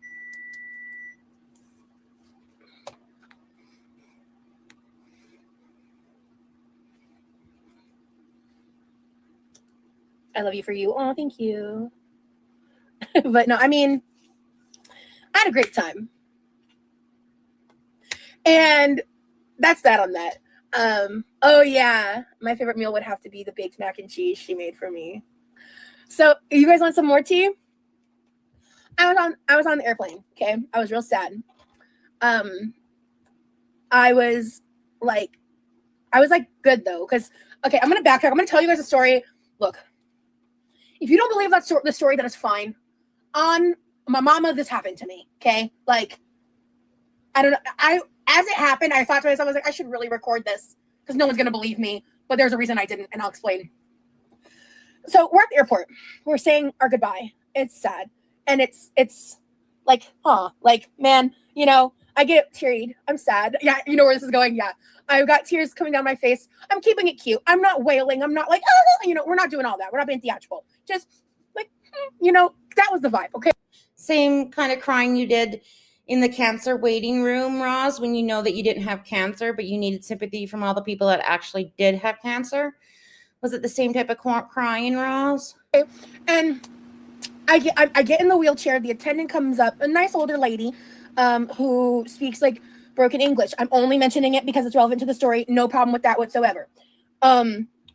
I love you for you. Oh, thank you. But no, I mean, I had a great time. And that's that on that. Oh yeah, my favorite meal would have to be the baked mac and cheese she made for me. So you guys want some more tea? I was on the airplane, okay? I was real sad. I was like good though, because okay, I'm gonna backtrack. I'm gonna tell you guys a story. Look, if you don't believe the story, that is fine. On my mama, this happened to me, okay? Like, I don't know. As it happened, I thought to myself, I was like, I should really record this because no one's gonna believe me. But there's a reason I didn't, and I'll explain. So we're at the airport. We're saying our goodbye. It's sad, and it's like, like man, you know, I get teary. I'm sad. Yeah, you know where this is going. Yeah, I've got tears coming down my face. I'm keeping it cute. I'm not wailing. I'm not like, you know, we're not doing all that. We're not being theatrical. Just like, you know, that was the vibe. Okay. Same kind of crying you did in the cancer waiting room, Roz, when you know that you didn't have cancer, but you needed sympathy from all the people that actually did have cancer. Was it the same type of crying, Roz? Okay. And I get in the wheelchair. The attendant comes up, a nice older lady, who speaks like broken English. I'm only mentioning it because it's relevant to the story. No problem with that whatsoever.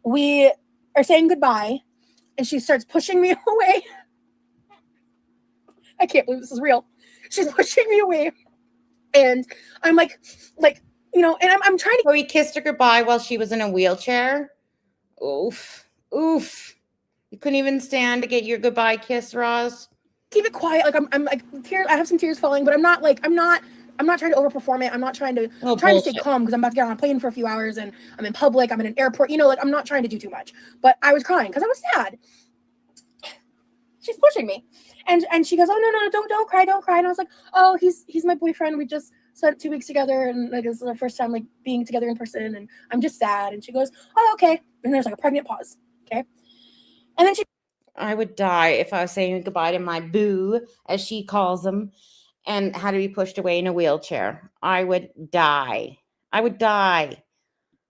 We are saying goodbye, and she starts pushing me away. I can't believe this is real. She's pushing me away, and I'm like, you know, and I'm trying to. So he kissed her goodbye while she was in a wheelchair. Oof. Oof. You couldn't even stand to get your goodbye kiss, Roz? Keep it quiet. Like I'm like tears. I have some tears falling, but I'm not trying to overperform it. I'm not trying to Oh, trying to stay bullshit. calm because I'm about to get on a plane for a few hours and I'm in public. I'm in an airport. You know, like I'm not trying to do too much. But I was crying because I was sad. She's pushing me, and she goes, "Oh no, don't cry, don't cry." And I was like, "Oh, he's my boyfriend. We just spent 2 weeks together, and like this is our first time like being together in person, and I'm just sad." And she goes, "Oh, okay." And there's like a pregnant pause. Okay, and then she. I would die if I was saying goodbye to my boo, as she calls him, and had to be pushed away in a wheelchair. I would die. I would die.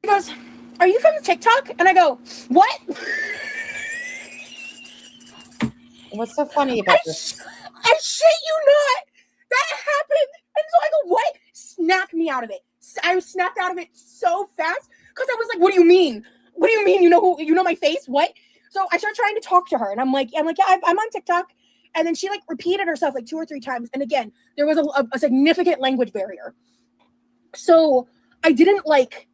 She goes, "Are you from TikTok?" And I go, "What?" What's so funny about this? I shit you not. That happened. And so I go, "What?" Snapped me out of it. I was snapped out of it so fast because I was like, "What do you mean? What do you mean? You know my face? What?" So I started trying to talk to her, and I'm like, "Yeah, I'm on TikTok." And then she like repeated herself like 2 or 3 times, and again, there was a significant language barrier. So I didn't like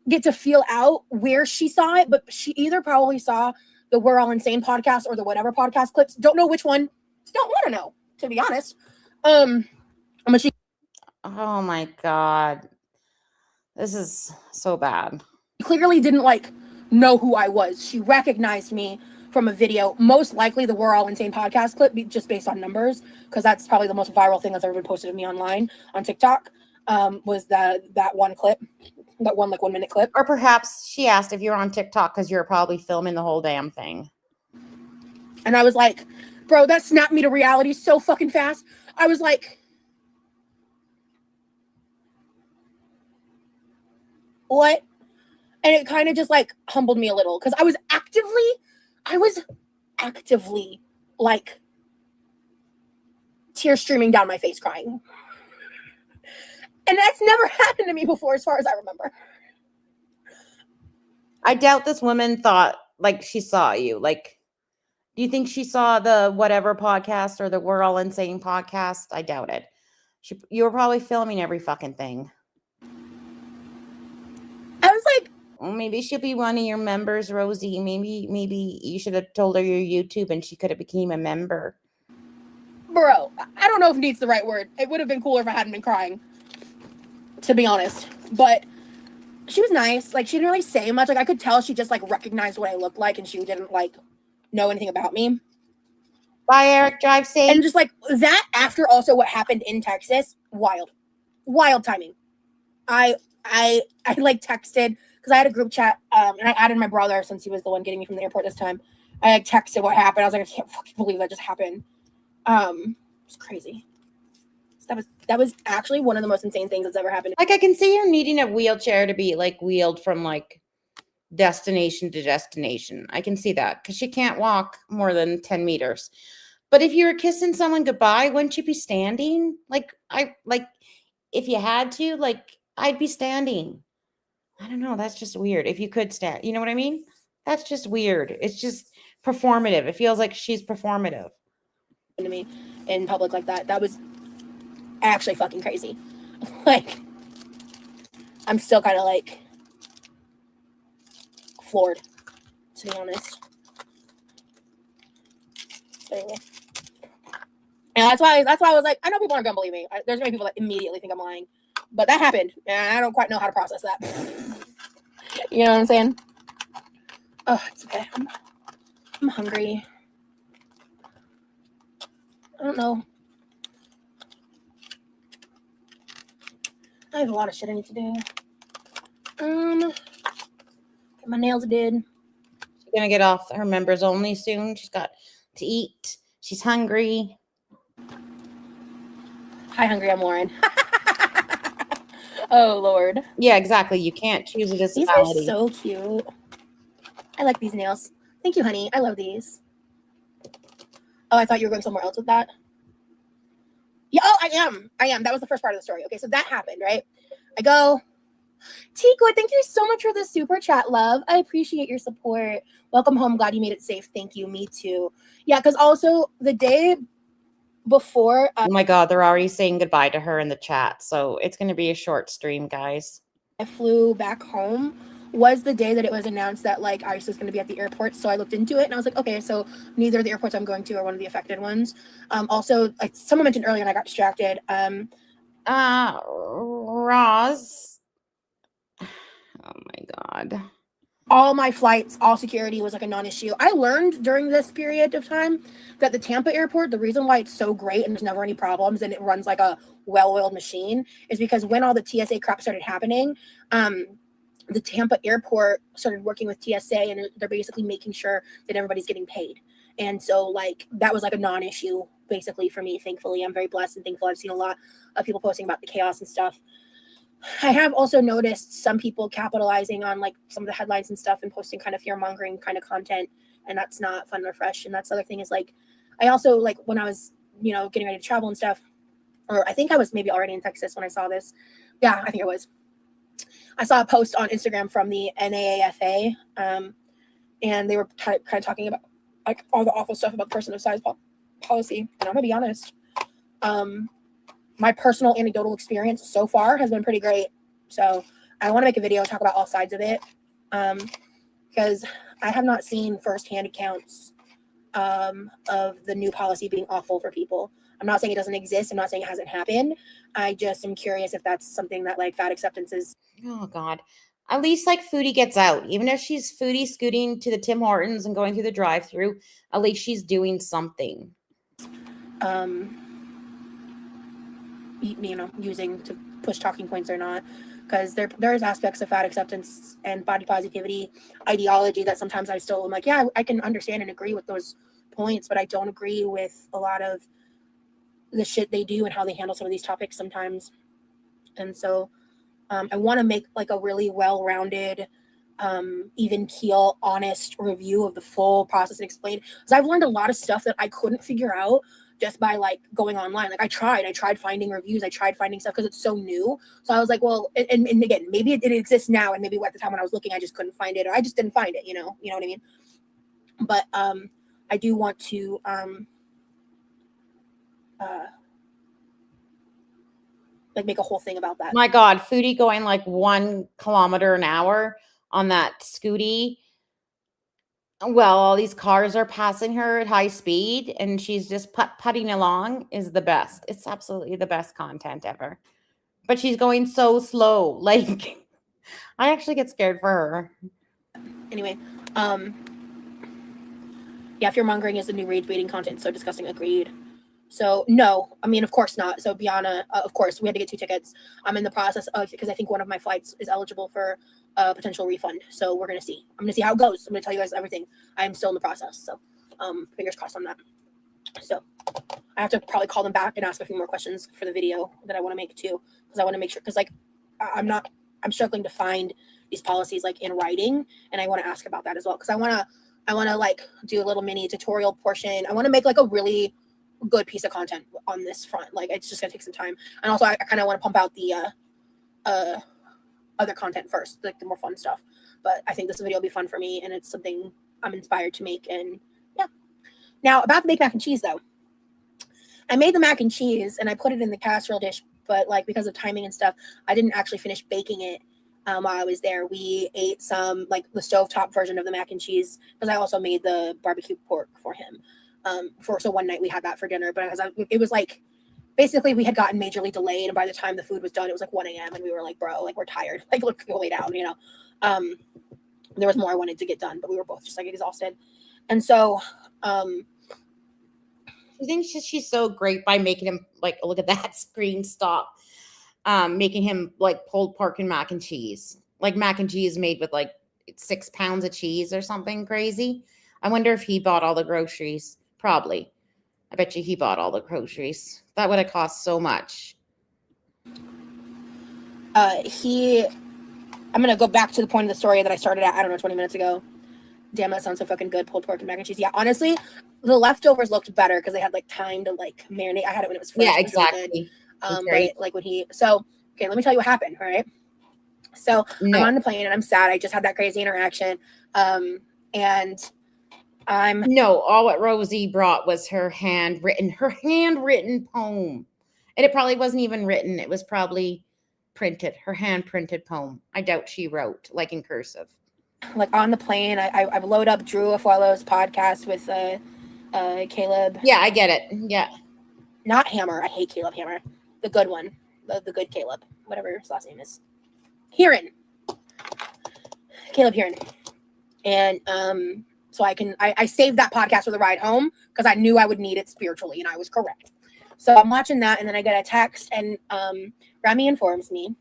get to feel out where she saw it, but she either probably saw the We're All Insane podcast or the whatever podcast clips. Don't know which one. Don't want to know, to be honest. But she Oh my God. This is so bad. clearly didn't like know who I was. She recognized me from a video, most likely the We're All Insane podcast clip, just based on numbers, because that's probably the most viral thing that's ever been posted of me online on TikTok. Was that one clip, that one like 1 minute clip. Or perhaps she asked if you're on TikTok because you're probably filming the whole damn thing. And I was like, bro, that snapped me to reality so fucking fast. I was like, what? And it kind of just like humbled me a little because I was actively like tears streaming down my face crying. And that's never happened to me before, as far as I remember. I doubt this woman thought like she saw you. Like, do you think she saw the whatever podcast or the We're All Insane podcast? I doubt it. You were probably filming every fucking thing. I was like, well, maybe she'll be one of your members, Rosie. Maybe you should have told her your YouTube and she could have became a member. Bro, I don't know if needs the right word. It would have been cooler if I hadn't been crying, to be honest. But she was nice. Like, she didn't really say much. Like, I could tell she just like recognized what I looked like and she didn't like know anything about me. Bye, Eric. Drive safe. And just like that, after also what happened in Texas, wild timing. I like texted because I had a group chat and I added my brother since he was the one getting me from the airport this time. I like texted what happened. I was like, I can't fucking believe that just happened. It's crazy. That was actually one of the most insane things that's ever happened. Like, I can see her needing a wheelchair to be like wheeled from like destination to destination. I can see that because she can't walk more than 10 meters. But if you were kissing someone goodbye, wouldn't you be standing? Like, if you had to, like, I'd be standing. I don't know. That's just weird. If you could stand, you know what I mean? That's just weird. It's just performative. It feels like she's performative. To me in public like that was actually fucking crazy. Like, I'm still kind of like floored, to be honest. So anyway. And that's why I was like, I know people aren't gonna believe me. There's gonna be people that immediately think I'm lying, but that happened, and I don't quite know how to process that. You know what I'm saying? Oh, it's okay. I'm hungry. I don't know. I have a lot of shit I need to do. Get my nails did. She's gonna get off her members only soon. She's got to eat. She's hungry. Hi, hungry. I'm Lauren. Oh Lord. Yeah, exactly. You can't choose a disability. These are so cute. I like these nails. Thank you, honey. I love these. Oh, I thought you were going somewhere else with that. Yeah, oh, I am. That was the first part of the story. Okay, so that happened, right? I go, Tico, thank you so much for the super chat, love. I appreciate your support. Welcome home. Glad you made it safe. Thank you. Me too. Yeah, because also the day before. Oh my God, they're already saying goodbye to her in the chat. So it's going to be a short stream, guys. I flew back home. was the day that it was announced that like ICE was going to be at the airport. So I looked into it and I was like, okay, so neither of the airports I'm going to are one of the affected ones. Also, like someone mentioned earlier and I got distracted. Roz. Oh my God. All my flights, all security was like a non-issue. I learned during this period of time that the Tampa airport, the reason why it's so great and there's never any problems and it runs like a well-oiled machine is because when all the TSA crap started happening, the Tampa airport started working with TSA and they're basically making sure that everybody's getting paid. And so like that was like a non-issue basically for me. Thankfully, I'm very blessed and thankful. I've seen a lot of people posting about the chaos and stuff. I have also noticed some people capitalizing on like some of the headlines and stuff and posting kind of fear mongering kind of content, and that's not fun or fresh. And that's the other thing is like, I also like when I was getting ready to travel and stuff, or I think I was maybe already in Texas when I saw this. Yeah, I think I was. I saw a post on Instagram from the NAAFA, and they were kind of talking about like all the awful stuff about person of size policy. And I'm gonna be honest. My personal anecdotal experience so far has been pretty great. So I want to make a video, talk about all sides of it. Because I have not seen firsthand accounts of the new policy being awful for people. I'm not saying it doesn't exist. I'm not saying it hasn't happened. I just am curious if that's something that like fat acceptance is. Oh God. At least like Foodie gets out. Even if she's Foodie scooting to the Tim Hortons and going through the drive-through, at least she's doing something. Using to push talking points or not, because there's aspects of fat acceptance and body positivity ideology that sometimes I still am like, yeah, I can understand and agree with those points, but I don't agree with a lot of the shit they do and how they handle some of these topics sometimes. And so I want to make like a really well-rounded, even keel, honest review of the full process and explain, because I've learned a lot of stuff that I couldn't figure out just by like going online. Like I tried finding reviews, I tried finding stuff because it's so new. So I was like, well, and again, maybe it exists now, and maybe at the time when I was looking, I just couldn't find it, or I just didn't find it. You know what I mean? But I do want to like make a whole thing about that. My God, Foodie going like 1 kilometer an hour on that scooty. Well, all these cars are passing her at high speed and she's just putting along is the best. It's absolutely the best content ever. But she's going so slow. Like I actually get scared for her. Anyway, yeah, fear mongering is the new rage baiting content. So disgusting. Agreed. So no, I mean, of course not. So Bianna, of course, we had to get 2 tickets. I'm in the process of, because I think one of my flights is eligible for a potential refund. So we're gonna see. I'm gonna see how it goes. I'm gonna tell you guys everything. I'm still in the process. So fingers crossed on that. So I have to probably call them back and ask a few more questions for the video that I want to make too, because I want to make sure, because like I'm struggling to find these policies like in writing, and I want to ask about that as well, because I want to like do a little mini tutorial portion. I want to make like a really good piece of content on this front. Like it's just gonna take some time, and also I kind of want to pump out the other content first, like the more fun stuff. But I think this video will be fun for me, and it's something I'm inspired to make. And yeah. Now about the baked mac and cheese though, I made the mac and cheese and I put it in the casserole dish, but like because of timing and stuff, I didn't actually finish baking it while I was there. We ate some like the stovetop version of the mac and cheese, because I also made the barbecue pork for him. So one night we had that for dinner, but it was like basically we had gotten majorly delayed, and by the time the food was done, it was like 1 a.m. and we were like, bro, like we're tired, like let's go lay down, there was more I wanted to get done, but we were both just like exhausted. And so I think she's so great by making him like, look at that screen stop. Making him like pulled pork and mac and cheese, like mac and cheese made with like 6 pounds of cheese or something crazy. I wonder if he bought all the groceries. Probably. I bet you he bought all the groceries. That would have cost so much. I'm gonna go back to the point of the story that I started at, I don't know, 20 minutes ago. Damn, that sounds so fucking good. Pulled pork and mac and cheese. Yeah, honestly, the leftovers looked better because they had like time to like marinate. I had it when it was fresh. Yeah, exactly. But like okay, let me tell you what happened. All right. So I'm on the plane and I'm sad. I just had that crazy interaction. And all what Rosie brought was her handwritten poem. And it probably wasn't even written. It was probably printed, her hand printed poem. I doubt she wrote like in cursive. Like on the plane, I load up Drew Afuelo's podcast with Caleb. Yeah, I get it. Yeah. Not Hammer. I hate Caleb Hammer. The good one. The good Caleb. Whatever his last name is. Heron. Caleb Heron. And so I saved that podcast for the ride home because I knew I would need it spiritually, and I was correct. So I'm watching that, and then I get a text, and Remy informs me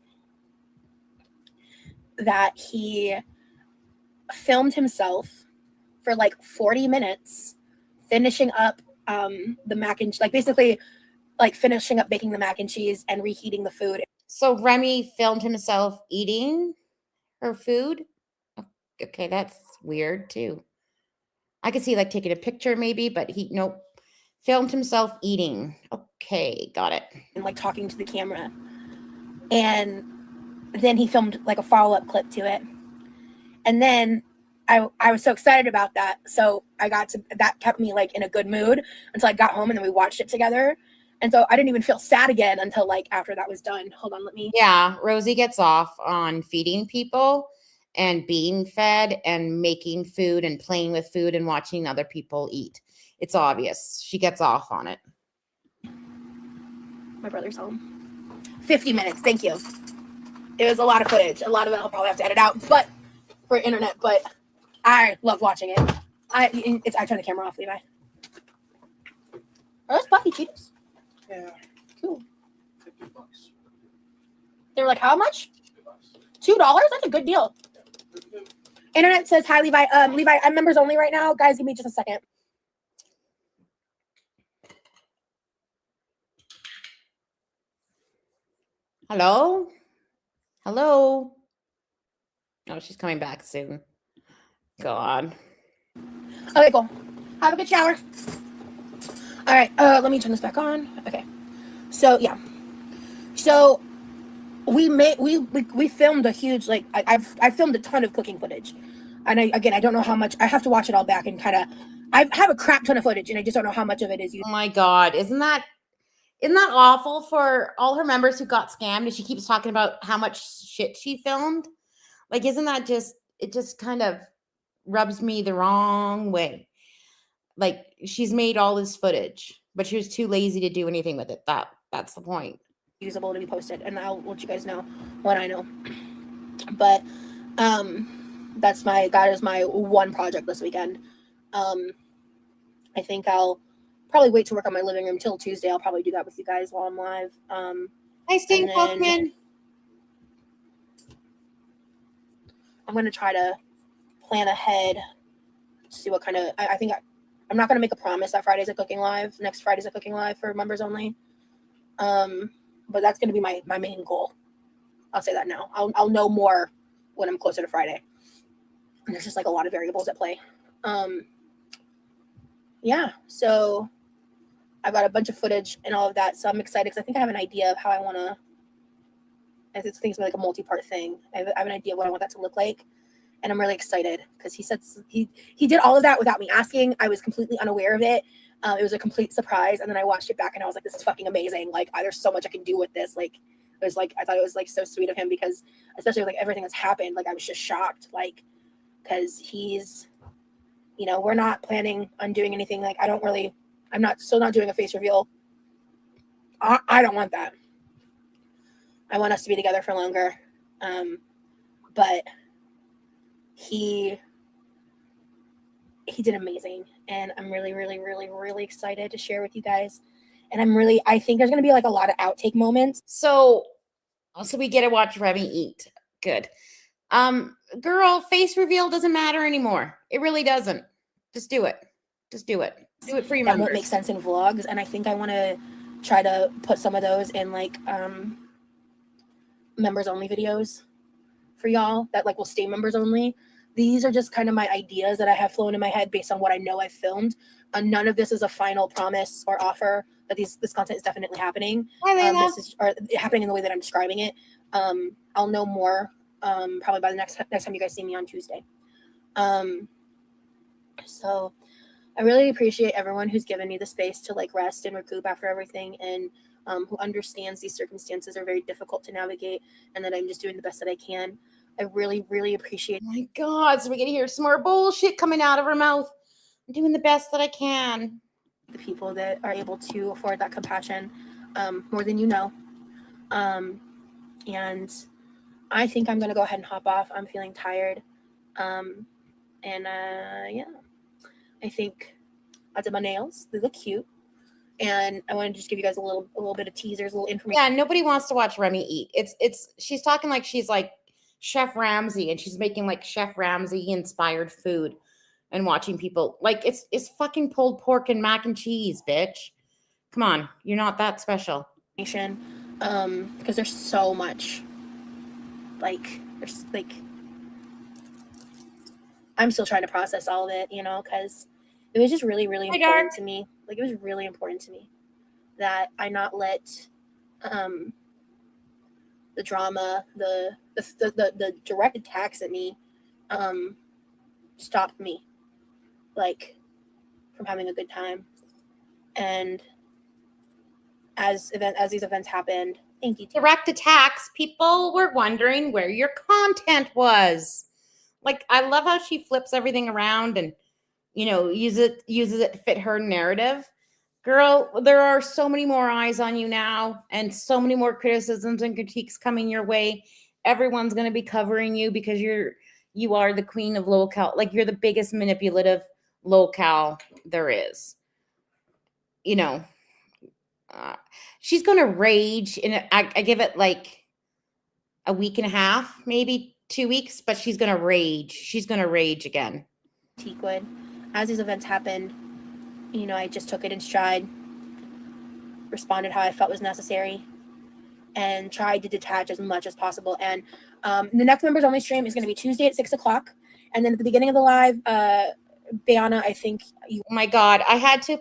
that he filmed himself for like 40 minutes finishing up the mac and like basically like finishing up baking the mac and cheese and reheating the food. So Remy filmed himself eating her food. Okay, that's weird too. I could see like taking a picture maybe, but nope. Filmed himself eating. Okay, got it. And like talking to the camera. And then he filmed like a follow-up clip to it. And then I was so excited about that. So that kept me like in a good mood until I got home, and then we watched it together. And so I didn't even feel sad again until like after that was done. Hold on, let me. Yeah, Rosie gets off on feeding people and being fed and making food and playing with food and watching other people eat. It's obvious. She gets off on it. My brother's home. 50 minutes. Thank you. It was a lot of footage. A lot of it I'll probably have to edit out, but for internet, but I love watching it. I turn the camera off, Levi. Are those puffy Cheetos? Yeah. Cool. $50. They were like, how much? $2? That's a good deal. Internet says hi, Levi. Levi, I'm members only right now. Guys, give me just a second. Hello? Hello? Oh, she's coming back soon. God. Okay, cool. Have a good shower. All right, let me turn this back on. Okay. So, yeah. So, we filmed a huge, like, I filmed a ton of cooking footage. And I don't know how much. I have to watch it all back and kind of, I have a crap ton of footage, and I just don't know how much of it is used. Oh my God. Isn't that awful for all her members who got scammed? And she keeps talking about how much shit she filmed. Like, isn't that it just kind of rubs me the wrong way. Like, she's made all this footage, but she was too lazy to do anything with it. That's the point. Usable to be posted, and I'll let you guys know when I know. But that is my one project this weekend. I think I'll probably wait to work on my living room till Tuesday. I'll probably do that with you guys while I'm live. Nice thing, Pumpkin. I'm gonna try to plan ahead, see what kind of. I think I'm not gonna make a promise that Friday's a cooking live. Next Friday's a cooking live for members only. But that's gonna be my main goal. I'll say that now. I'll know more when I'm closer to Friday. And there's just like a lot of variables at play. Yeah, so I've got a bunch of footage and all of that, so I'm excited because I think I have an idea of how I want to. I think it's going to be like a multi-part thing. I have an idea of what I want that to look like, and I'm really excited because he said he did all of that without me asking. I was completely unaware of it. It was a complete surprise, and then I watched it back and I was like, "This is fucking amazing! Like, there's so much I can do with this." Like, it was like I thought it was like so sweet of him because, especially with like everything that's happened, like I was just shocked, like because he's. We're not planning on doing anything. Like, I'm still not doing a face reveal. I don't want that. I want us to be together for longer. But he did amazing. And I'm really, really, really, really excited to share with you guys. And I think there's going to be like a lot of outtake moments. So we get to watch Remy eat. Good. Girl, face reveal doesn't matter anymore. It really doesn't. Just do it. Do it for your members. That won't make sense in vlogs, and I think I want to try to put some of those in like members only videos for y'all that like will stay members only. These are just kind of my ideas that I have flown in my head based on what I know I've filmed. None of this is a final promise or offer that this content is definitely happening. This is happening in the way that I'm describing it. I'll know more probably by the next time you guys see me on Tuesday. So I really appreciate everyone who's given me the space to like rest and recoup after everything and who understands these circumstances are very difficult to navigate, and that I'm just doing the best that I can. I really, really appreciate. Oh my God, so we get to hear some more bullshit coming out of her mouth. I'm doing the best that I can. The people that are able to afford that compassion, more than you know. And I think I'm gonna go ahead and hop off. I'm feeling tired. Yeah, I think I did my nails. They look cute. And I wanted to just give you guys a little bit of teasers, a little information. Yeah, nobody wants to watch Remy eat. She's talking like she's like Chef Ramsay, and she's making like Chef Ramsay inspired food and watching people like it's fucking pulled pork and mac and cheese, bitch. Come on, you're not that special. Because there's so much. There's I'm still trying to process all of it, because it was just really, really important to me. Like, it was really important to me that I not let the drama, the direct attacks at me stop me, like, from having a good time. And as these events happened, thank you. Direct attacks, people were wondering where your content was. Like, I love how she flips everything around and, uses it to fit her narrative. Girl, there are so many more eyes on you now and so many more criticisms and critiques coming your way. Everyone's going to be covering you because you are the queen of locale. Like, you're the biggest manipulative locale there is. She's going to rage. I give it like a week and a half, maybe 2 weeks, but she's going to rage. She's going to rage again. Teakwood, as these events happened, I just took it in stride, responded how I felt was necessary, and tried to detach as much as possible. And the next members only stream is going to be Tuesday at 6:00. And then at the beginning of the live, Bayana, I think oh my God, I had to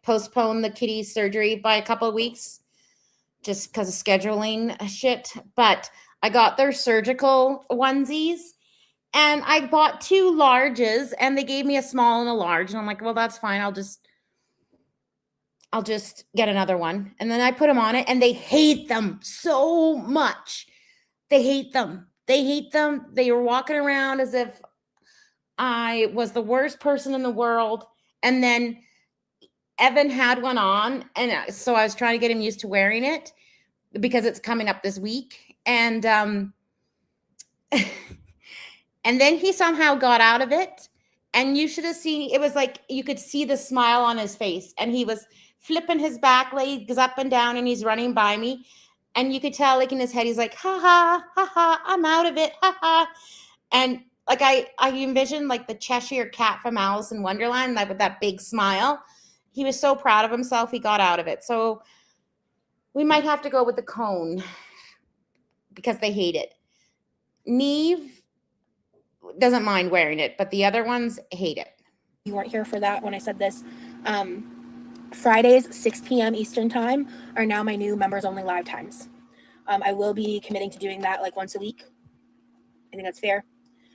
postpone the kitty's surgery by a couple of weeks just because of scheduling shit. But I got their surgical onesies and I bought 2 larges and they gave me a small and a large. And I'm like, well, that's fine. I'll just get another one. And then I put them on it and they hate them so much. They hate them. They were walking around as if I was the worst person in the world. And then Evan had one on. And so I was trying to get him used to wearing it because it's coming up this week. And, and then he somehow got out of it. And you should have seen, it was like, you could see the smile on his face. And he was flipping his back legs up and down and he's running by me. And you could tell, like, in his head, he's like, ha ha, ha ha, I'm out of it, ha ha. And like, I envisioned like the Cheshire Cat from Alice in Wonderland, like with that big smile. He was so proud of himself, he got out of it. So we might have to go with the cone because they hate it. Neve doesn't mind wearing it, but the other ones hate it. You weren't here for that when I said this. Fridays, 6 p.m. Eastern time are now my new members only live times. I will be committing to doing that like once a week. I think that's fair.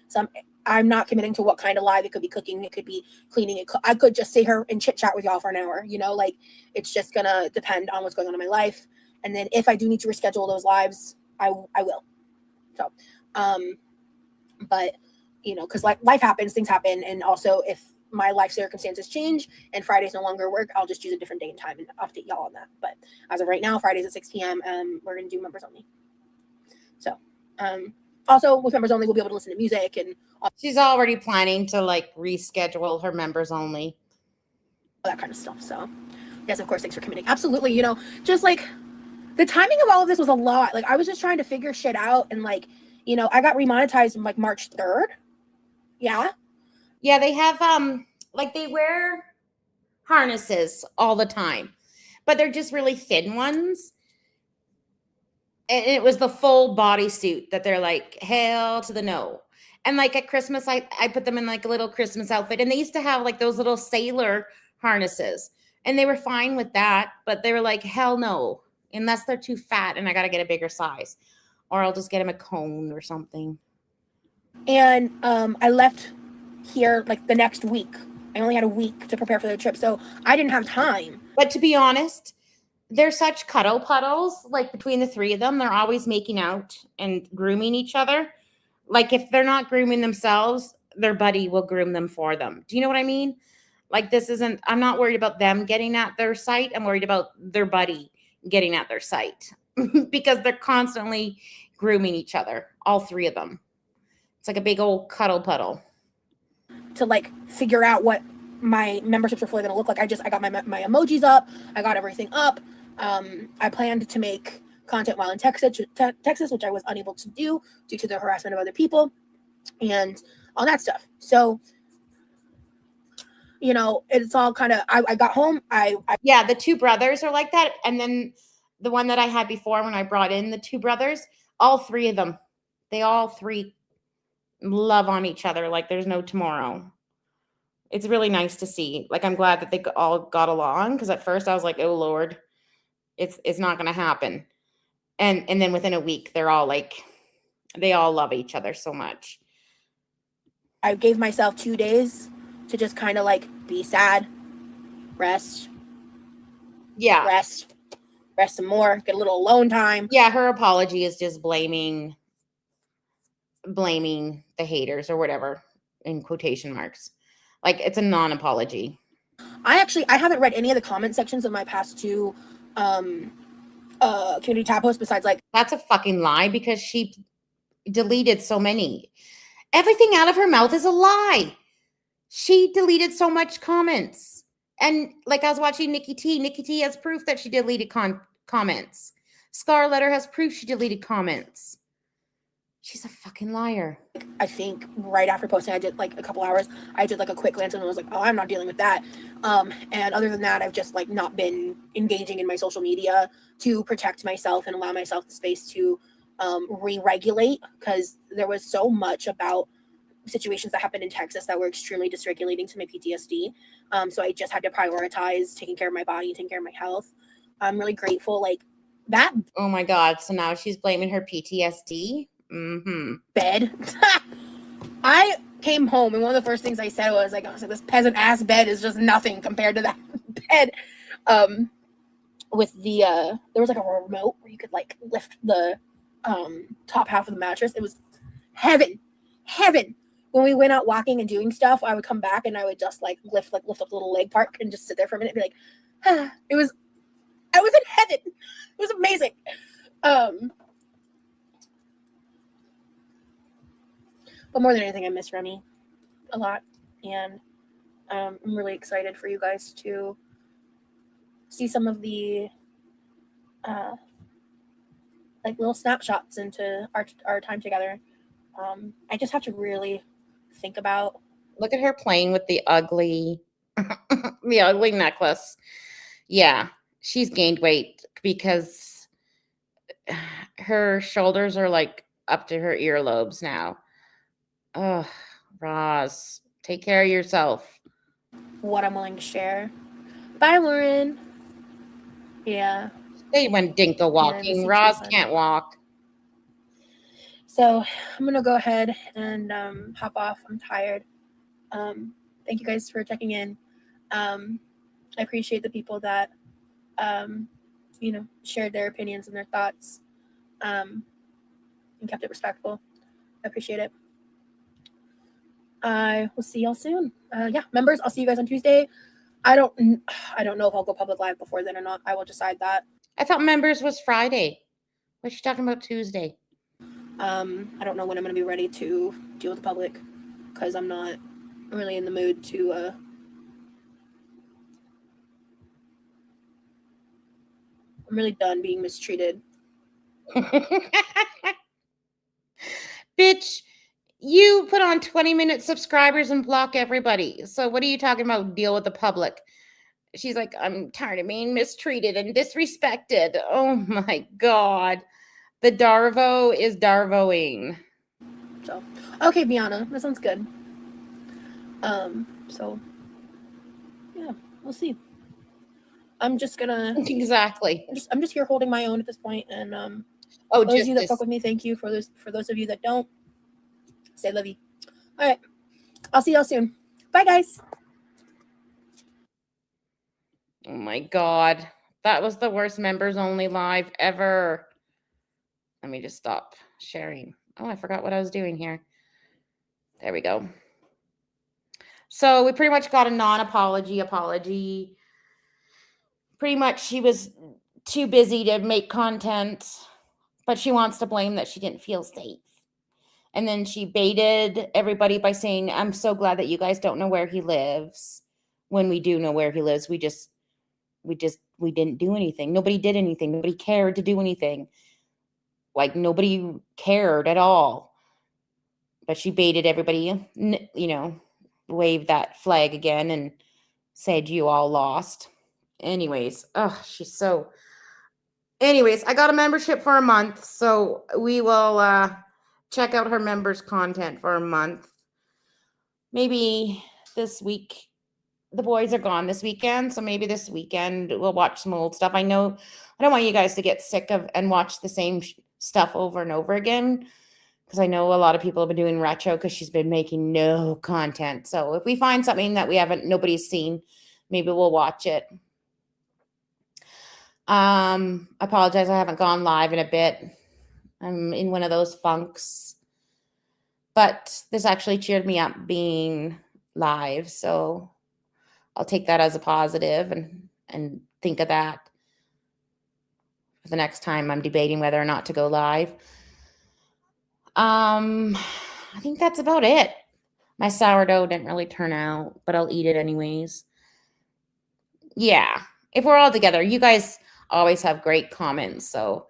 So I'm not committing to what kind of live. It could be cooking, it could be cleaning. I could just sit here and chit chat with y'all for an hour. It's just gonna depend on what's going on in my life. And then if I do need to reschedule those lives, I will. So, but because life happens, things happen, and also if my life circumstances change and Fridays no longer work, I'll just choose a different day and time and update y'all on that. But as of right now, Fridays at 6 p.m. We're gonna do members only. So, also with members only, we'll be able to listen to music and. She's already planning to reschedule her members only. All that kind of stuff. So, yes, of course, thanks for committing. Absolutely. Just the timing of all of this was a lot. I was just trying to figure shit out, and I got remonetized on March 3rd. Yeah. Yeah, they have they wear harnesses all the time, but they're just really thin ones. And it was the full bodysuit that they're like, hell to the no. And at Christmas, I put them in a little Christmas outfit, and they used to have those little sailor harnesses, and they were fine with that, but they were like, hell no, unless they're too fat and I got to get a bigger size, or I'll just get them a cone or something. And I left here the next week. I only had a week to prepare for the trip, so I didn't have time. But to be honest, they're such cuddle puddles, like between the three of them. They're always making out and grooming each other. Like if they're not grooming themselves, their buddy will groom them for them. Do you know what I mean? Like this isn't, I'm not worried about them getting at their site. I'm worried about their buddy getting at their site because they're constantly grooming each other, all three of them. It's like a big old cuddle puddle. To like figure out what my memberships are fully going to look like. I got my emojis up. I got everything up. I planned to make content while in Texas, which I was unable to do due to the harassment of other people and all that stuff. So, you know, it's all kind of, I got home. Yeah, the two brothers are like that. And then the one that I had before when I brought in the two brothers, all three of them, they all three love on each other like there's no tomorrow. It's really nice to see. Like I'm glad that they all got along because at first I was like, oh Lord, it's not gonna happen. And then within a week, they're all like, they all love each other so much. I gave myself 2 days to just kind of like be sad, rest. Yeah. Rest some more, get a little alone time. Yeah, her apology is just blaming the haters or whatever in quotation marks. Like it's a non-apology. I haven't read any of the comment sections of my past two community tab posts besides like that's a fucking lie because she deleted so many. Everything out of her mouth is a lie. She deleted so much comments. And like I was watching Nikki T has proof that she deleted comments. Scarletter has proof she deleted comments. She's a fucking liar. I think right after posting, I did like a couple hours. I did like a quick glance and I was like, oh, I'm not dealing with that. And other than that, I've just like not been engaging in my social media to protect myself and allow myself the space to re-regulate because there was so much about situations that happened in Texas that were extremely dysregulating to my PTSD. So I just had to prioritize taking care of my body, taking care of my health. I'm really grateful. Like that. Oh my God. So now she's blaming her PTSD. Mm-hmm. Bed. I came home and one of the first things I said was like, this peasant ass bed is just nothing compared to that bed. With the there was like a remote where you could like lift the top half of the mattress. It was heaven. When we went out walking and doing stuff, I would come back and I would just like lift up the little leg part and just sit there for a minute and be like, I was in heaven. It was amazing. But more than anything, I miss Remy a lot. And I'm really excited for you guys to see some of the like little snapshots into our time together. I just have to really think about. Look at her playing with the ugly necklace. Yeah, she's gained weight because her shoulders are like up to her earlobes now. Oh, Roz, take care of yourself. What I'm willing to share. Bye, Lauren. Yeah. They went dinka walking. Roz can't walk. So I'm going to go ahead and hop off. I'm tired. Thank you guys for checking in. I appreciate the people that, shared their opinions and their thoughts and kept it respectful. I appreciate it. I will see y'all soon. Members, I'll see you guys on Tuesday. I don't know if I'll go public live before then or not. I will decide that. I thought members was Friday. What's she talking about Tuesday? I don't know when I'm going to be ready to deal with the public because I'm not really in the mood to I'm really done being mistreated. Bitch, you put on 20-minute subscribers and block everybody. So what are you talking about? Deal with the public. She's like, I'm tired of being mistreated and disrespected. Oh my God. The Darvo is Darvoing. So, okay, Biana, that sounds good. So, yeah, we'll see. I'm just gonna exactly. I'm just here holding my own at this point, and those of you that fuck with me, thank you. For those of you that don't, say love you. All right, I'll see y'all soon. Bye, guys. Oh my God. That was the worst members only live ever. Let me just stop sharing. Oh, I forgot what I was doing here. There we go. So we pretty much got a apology. Pretty much she was too busy to make content, but she wants to blame that she didn't feel safe. And then she baited everybody by saying, I'm so glad that you guys don't know where he lives. When we do know where he lives, we didn't do anything. Nobody did anything. Nobody cared to do anything. Like nobody cared at all. But she baited everybody, waved that flag again and said you all lost. Anyways, I got a membership for a month, so we will check out her members content for a month. Maybe this week. The boys are gone this weekend, so maybe this weekend we'll watch some old stuff. I know I don't want you guys to get sick of and watch the same stuff over and over again, because I know a lot of people have been doing retro because she's been making no content. So if we find something that nobody's seen, maybe we'll watch it. I apologize, I haven't gone live in a bit. I'm in one of those funks, but this actually cheered me up being live, so I'll take that as a positive and think of that for the next time I'm debating whether or not to go live. I think that's about it. My sourdough didn't really turn out, but I'll eat it anyways. Yeah, if we're all together, you guys always have great comments, so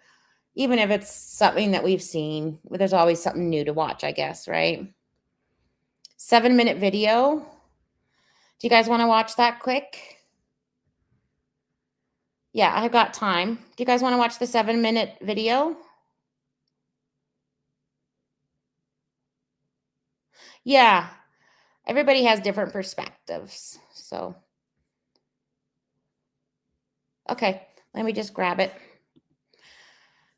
even if it's something that we've seen, there's always something new to watch, I guess, right? 7-minute video. Do you guys want to watch that quick? Yeah, I've got time. Do you guys want to watch the 7-minute video? Yeah, everybody has different perspectives. So, okay, let me just grab it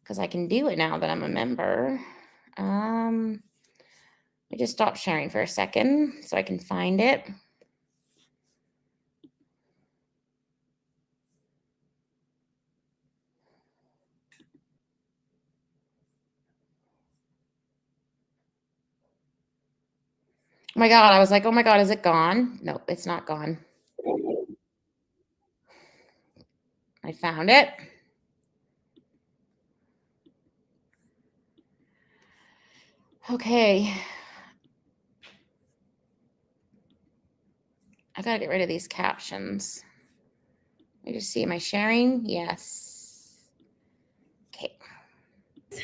because I can do it now that I'm a member. Let me just stop sharing for a second so I can find it. Oh my God, I was like, oh my God, is it gone? Nope, it's not gone. I found it. Okay. I gotta get rid of these captions. Let me just see, am I sharing? Yes. Okay.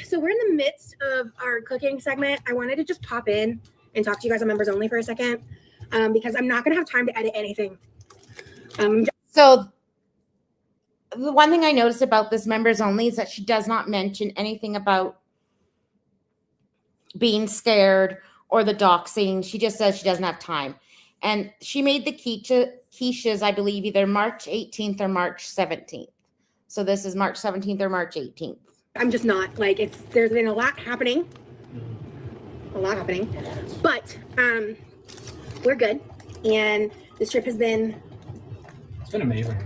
So we're in the midst of our cooking segment. I wanted to just pop in and talk to you guys on members only for a second, because I'm not going to have time to edit anything. So the one thing I noticed about this members only is that she does not mention anything about being scared or the doxing. She just says she doesn't have time. And she made the quiches, I believe, either March 18th or March 17th. So this is March 17th or March 18th. I'm just not like there's been a lot happening. But we're good. And this trip has been amazing.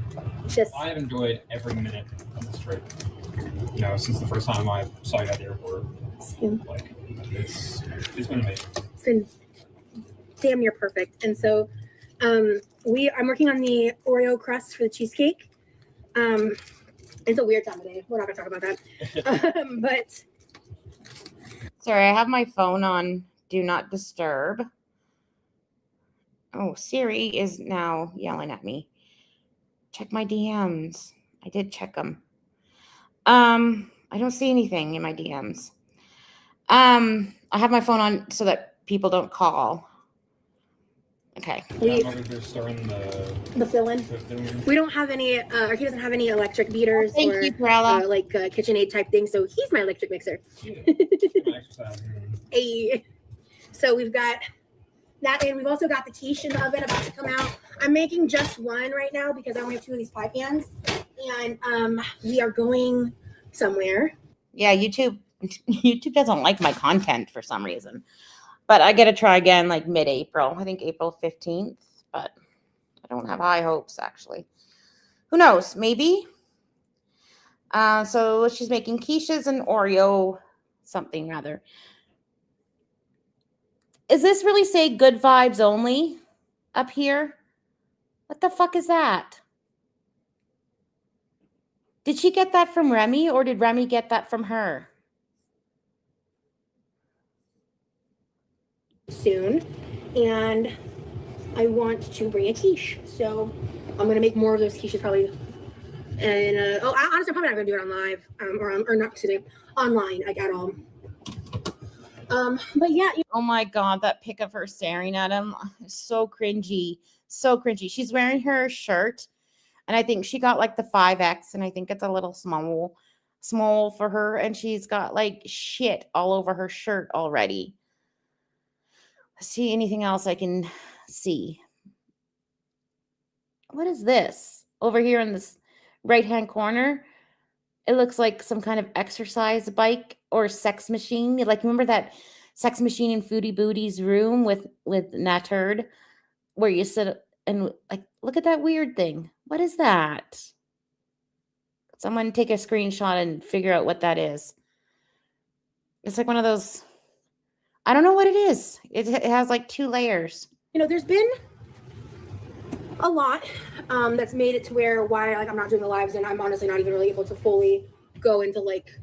I've enjoyed every minute of this trip. Since the first time I saw you at the airport. Like it's been amazing. It's been damn near perfect. And so I'm working on the Oreo crust for the cheesecake. It's a weird time of day. We're not gonna talk about that. But sorry, I have my phone on do not disturb. Oh, Siri is now yelling at me. Check my DMs. I did check them. I don't see anything in my DMs. I have my phone on so that people don't call. Okay. They're starting the fill-in. We don't have any, or he doesn't have any electric beaters or like KitchenAid type thing. So he's my electric mixer. Hey. So we've got that, and we've also got the quiche in the oven about to come out. I'm making just one right now because I only have 2 of these pie pans, and we are going somewhere. Yeah, YouTube doesn't like my content for some reason. But I got to try again like mid-April. I think April 15th. But I don't have high hopes, actually. Who knows? Maybe. So she's making quiches and Oreo something rather. Is this really say good vibes only up here? What the fuck is that? Did she get that from Remy or did Remy get that from her? Soon, and I want to bring a quiche, so I'm gonna make more of those quiches probably. And honestly, I'm probably not gonna do it on live, or not today, online, like at all. But yeah. Oh my god, that pic of her staring at him is so cringy, so cringy. She's wearing her shirt, and I think she got like the 5X, and I think it's a little small for her, and she's got like shit all over her shirt already. See anything else I can see? What is this over here in this right hand corner? It looks like some kind of exercise bike or sex machine. Like, remember that sex machine in Foodie Booty's room with Naterd, where you sit and like look at that weird thing. What is that? Someone take a screenshot and figure out what that is. It's like one of those. I don't know what it is. It has like 2 layers. You know, there's been a lot that's made it to where like I'm not doing the lives, and I'm honestly not even really able to fully go into like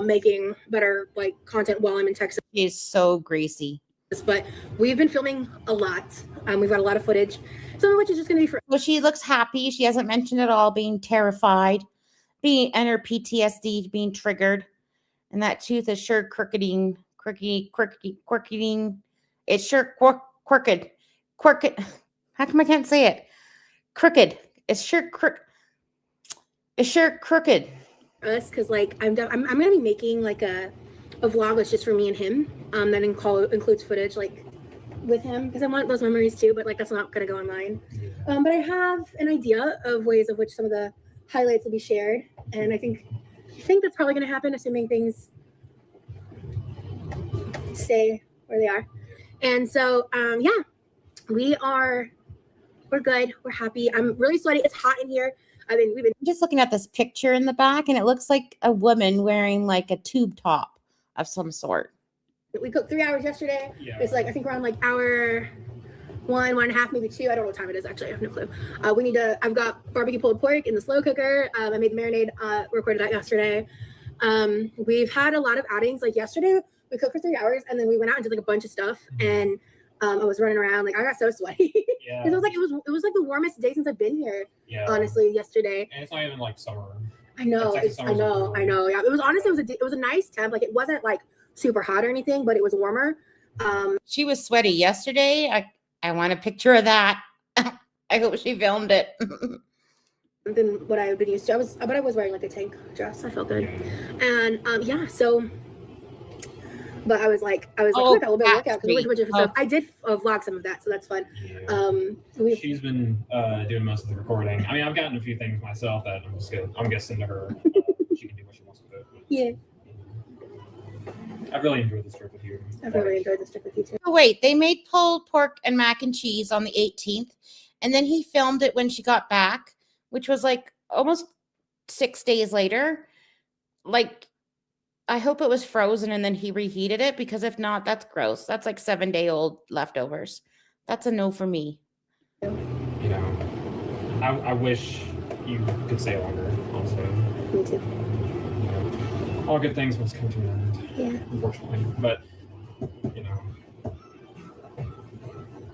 making better like content while I'm in Texas. She's so greasy. But we've been filming a lot. We've got a lot of footage, some of which is just going to be for. Well, she looks happy. She hasn't mentioned at all being terrified, and her PTSD being triggered, and that tooth is sure quirking. It's sure crooked. How come I can't say it? Crooked. It's sure crooked. Us, because like I'm gonna be making like a vlog that's just for me and him. That includes footage like with him, because I want those memories too. But like that's not gonna go online. But I have an idea of ways of which some of the highlights will be shared, and I think that's probably gonna happen, assuming things stay where they are. And so yeah, we're good, we're happy. I'm really sweaty, it's hot in here. We've been just looking at this picture in the back, and it looks like a woman wearing like a tube top of some sort. We cooked 3 hours yesterday. Yeah. It's like I think around like hour 1.5, maybe 2. I don't know what time it is actually. I have no clue. I've got barbecue pulled pork in the slow cooker. I made the marinade, recorded that yesterday. We've had a lot of outings. Like yesterday we cooked for 3 hours, and then we went out and did like a bunch of stuff, and I was running around, like I got so sweaty. Yeah. It was like the warmest day since I've been here. Yeah. Honestly, yesterday. And it's not even like summer. I know. I know. Yeah. It was honestly it was a nice temp. Like it wasn't like super hot or anything, but it was warmer. She was sweaty yesterday. I want a picture of that. I hope she filmed it. Than what I've been used to. I was wearing like a tank dress. I felt good. And yeah, so. But I was like, a little bit of workout because we went to a bunch of stuff. I did vlog some of that, so that's fun. Yeah. She's been doing most of the recording. I mean, I've gotten a few things myself that I'm guessing to her. She can do what she wants with it. Yeah. I've really enjoyed this trip with you. I've really enjoyed this trip with you too. Oh, wait, they made pulled pork and mac and cheese on the 18th, and then he filmed it when she got back, which was like almost 6 days later. Like, I hope it was frozen and then he reheated it, because if not, that's gross. That's like 7-day-old leftovers. That's a no for me. You know, I wish you could stay longer, honestly. Me too. You know, all good things must come to an end. Yeah. Unfortunately. But, you know,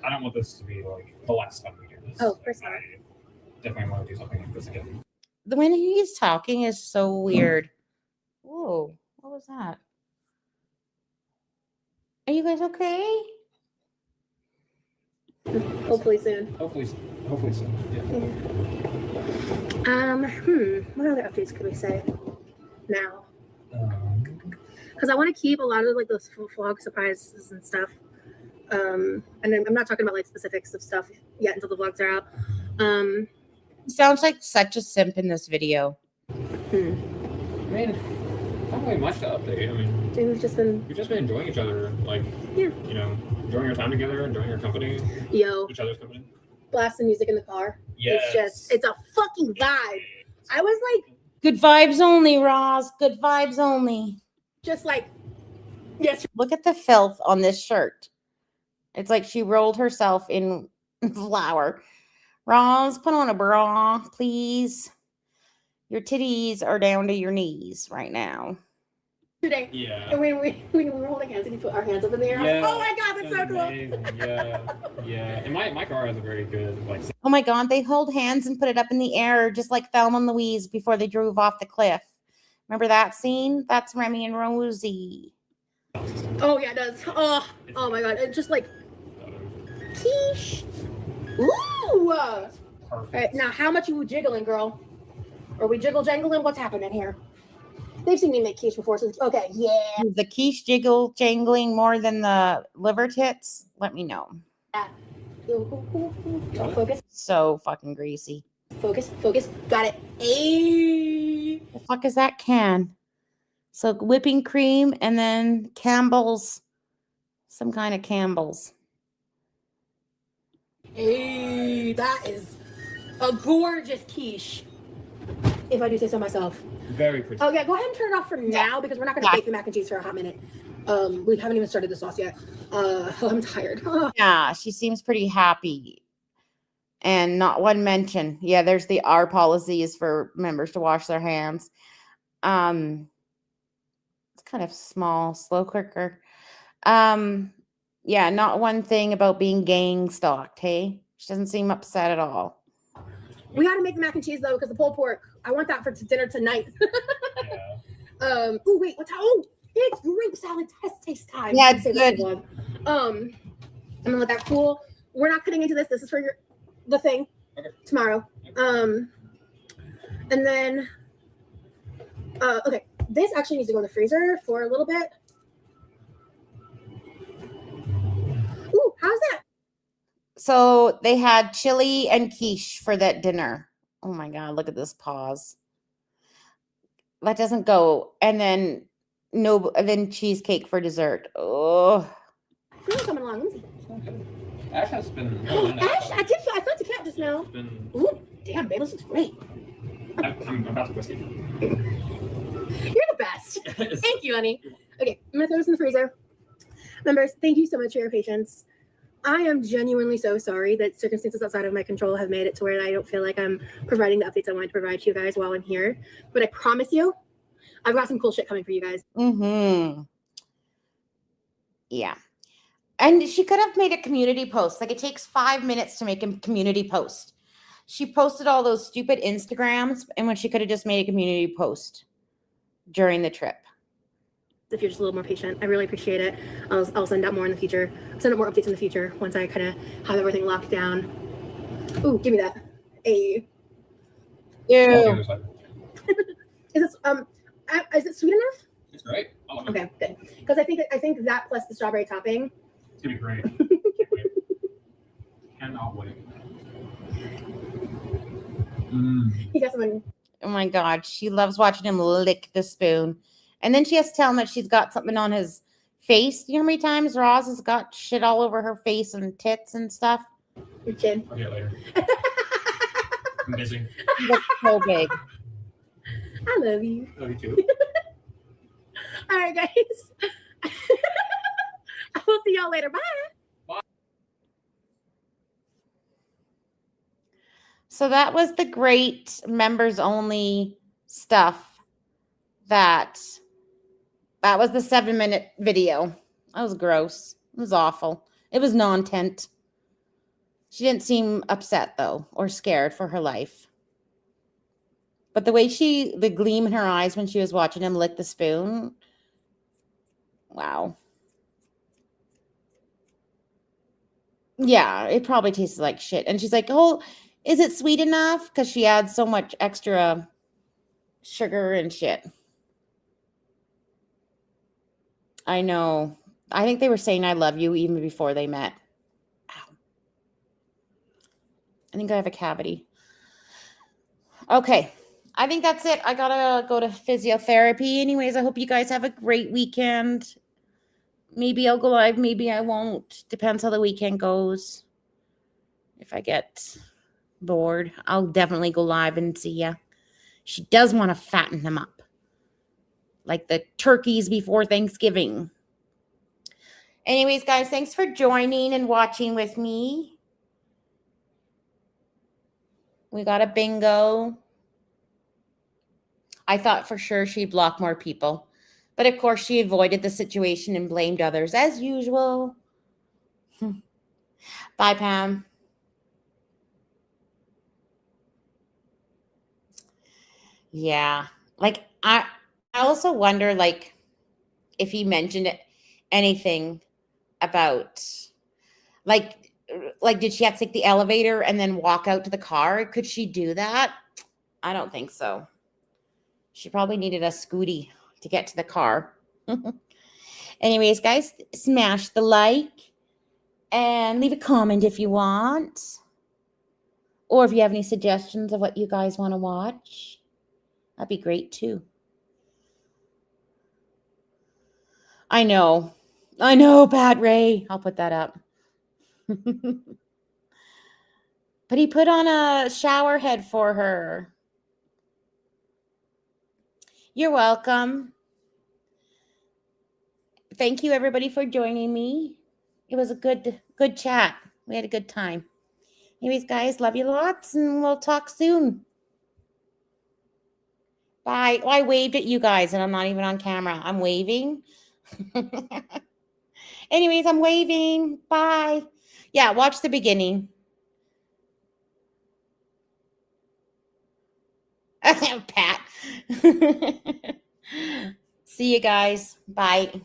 I don't want this to be like the last time we do this. Oh, of course not. I definitely want to do something like this again. The way he's talking is so weird. Whoa. What was that? Are you guys okay? Hopefully soon. Hopefully soon. Yeah. What other updates could we say now? Because I want to keep a lot of like those vlog surprises and stuff. And I'm not talking about like specifics of stuff yet until the vlogs are out. Sounds like such a simp in this video. I mean, not really much to update. I mean, we've just been enjoying each other, like, yeah, you know, enjoying our time together, enjoying our company, each other's company, blasting music in the car. Yeah, it's a fucking vibe. I was like Good vibes only, Roz. Good vibes only. Just like, yes. Look at the filth on this shirt. It's like she rolled herself in flour. Roz, put on a bra, please. Your titties are down to your knees right now. Today. Yeah. And when we were holding hands and you put our hands up in the air, I was like, oh my God, that's so cool. Amazing. Yeah. Yeah. And my car has a very good, like, Oh my God, they hold hands and put it up in the air just like Thelma and Louise before they drove off the cliff. Remember that scene? That's Remy and Rosie. Oh yeah, it does. Oh my God. It's just like, quiche. Ooh. All perfect. right, now how much you jiggling, girl? Are we jiggle jangling? What's happening here? They've seen me make quiche before, so okay, yeah. Is the quiche jiggle jangling more than the liver tits? Let me know. Focus. So fucking greasy. Focus. Got it. Hey. The fuck is that can? So whipping cream and then Campbell's, some kind of Campbell's. Hey, that is a gorgeous quiche. If I do say so myself. Very pretty. Oh yeah, go ahead and turn it off for now because we're not going to bake the mac and cheese for a hot minute. We haven't even started the sauce yet. I'm tired. Yeah, she seems pretty happy. And not one mention. Yeah, there's our policy is for members to wash their hands. It's kind of small, slow cooker. Yeah, not one thing about being gang stalked, hey? She doesn't seem upset at all. We got to make the mac and cheese though because the pulled pork. I want that for dinner tonight. Yeah. Oh wait, what's oh? It's grape salad taste time. Yeah, it's good. I'm gonna let that cool. We're not cutting into this. This is for the thing tomorrow. And then okay, this actually needs to go in the freezer for a little bit. Ooh, how's that? So they had chili and quiche for that dinner. Oh my God, look at this pause. That doesn't go. And then then cheesecake for dessert. Oh. It's coming along. Ash has been. Ash, I felt the cat just now. Ooh, damn, babe, this looks great. I'm about to whiskey. You're the best. Thank you, honey. Okay, I'm gonna throw this in the freezer. Members, thank you so much for your patience. I am genuinely so sorry that circumstances outside of my control have made it to where I don't feel like I'm providing the updates I wanted to provide to you guys while I'm here. But I promise you, I've got some cool shit coming for you guys. Mm-hmm. Yeah. And she could have made a community post. Like, it takes 5 minutes to make a community post. She posted all those stupid Instagrams, and when she could have just made a community post during the trip. If you're just a little more patient, I really appreciate it. I'll send out more in the future. Send out more updates in the future once I kind of have everything locked down. Ooh, give me that. Hey. Ew. Is it sweet enough? It's great. Okay, good. Because I think that plus the strawberry topping. It's gonna be great. Cannot wait. You got someone. Oh my God, she loves watching him lick the spoon. And then she has to tell him that she's got something on his face. You know how many times Roz has got shit all over her face and tits and stuff? Your chin. I'll get it later. I'm busy. He looks so big. I love you. Love you too. All right, guys. I will see y'all later. Bye. So that was the great members only stuff. That was the 7-minute video. That was gross. It was awful. It was non-tent. She didn't seem upset though, or scared for her life. But the way the gleam in her eyes when she was watching him lick the spoon. Wow. Yeah, it probably tasted like shit. And she's like, oh, is it sweet enough? Because she adds so much extra sugar and shit. I know. I think they were saying I love you even before they met. Ow. I think I have a cavity. Okay. I think that's it. I gotta go to physiotherapy. Anyways, I hope you guys have a great weekend. Maybe I'll go live. Maybe I won't. Depends how the weekend goes. If I get bored, I'll definitely go live and see ya. She does want to fatten him up, like the turkeys before Thanksgiving. Anyways, guys, thanks for joining and watching with me. We got a bingo. I thought for sure she'd block more people, but of course she avoided the situation and blamed others as usual. Bye, Pam. Yeah. Like I also wonder like if he mentioned anything about like did she have to take the elevator and then walk out to the car? Could she do that? I don't think so. She probably needed a scooty to get to the car. Anyways, guys, smash the like and leave a comment if you want. Or if you have any suggestions of what you guys want to watch, that'd be great too. I know, Pat Ray. I'll put that up. But he put on a shower head for her. You're welcome. Thank you, everybody, for joining me. It was a good chat. We had a good time. Anyways, guys, love you lots, and we'll talk soon. Bye. Oh, I waved at you guys, and I'm not even on camera. I'm waving. Anyways, I'm waving. Bye. Yeah, watch the beginning. Pat. See you guys. Bye.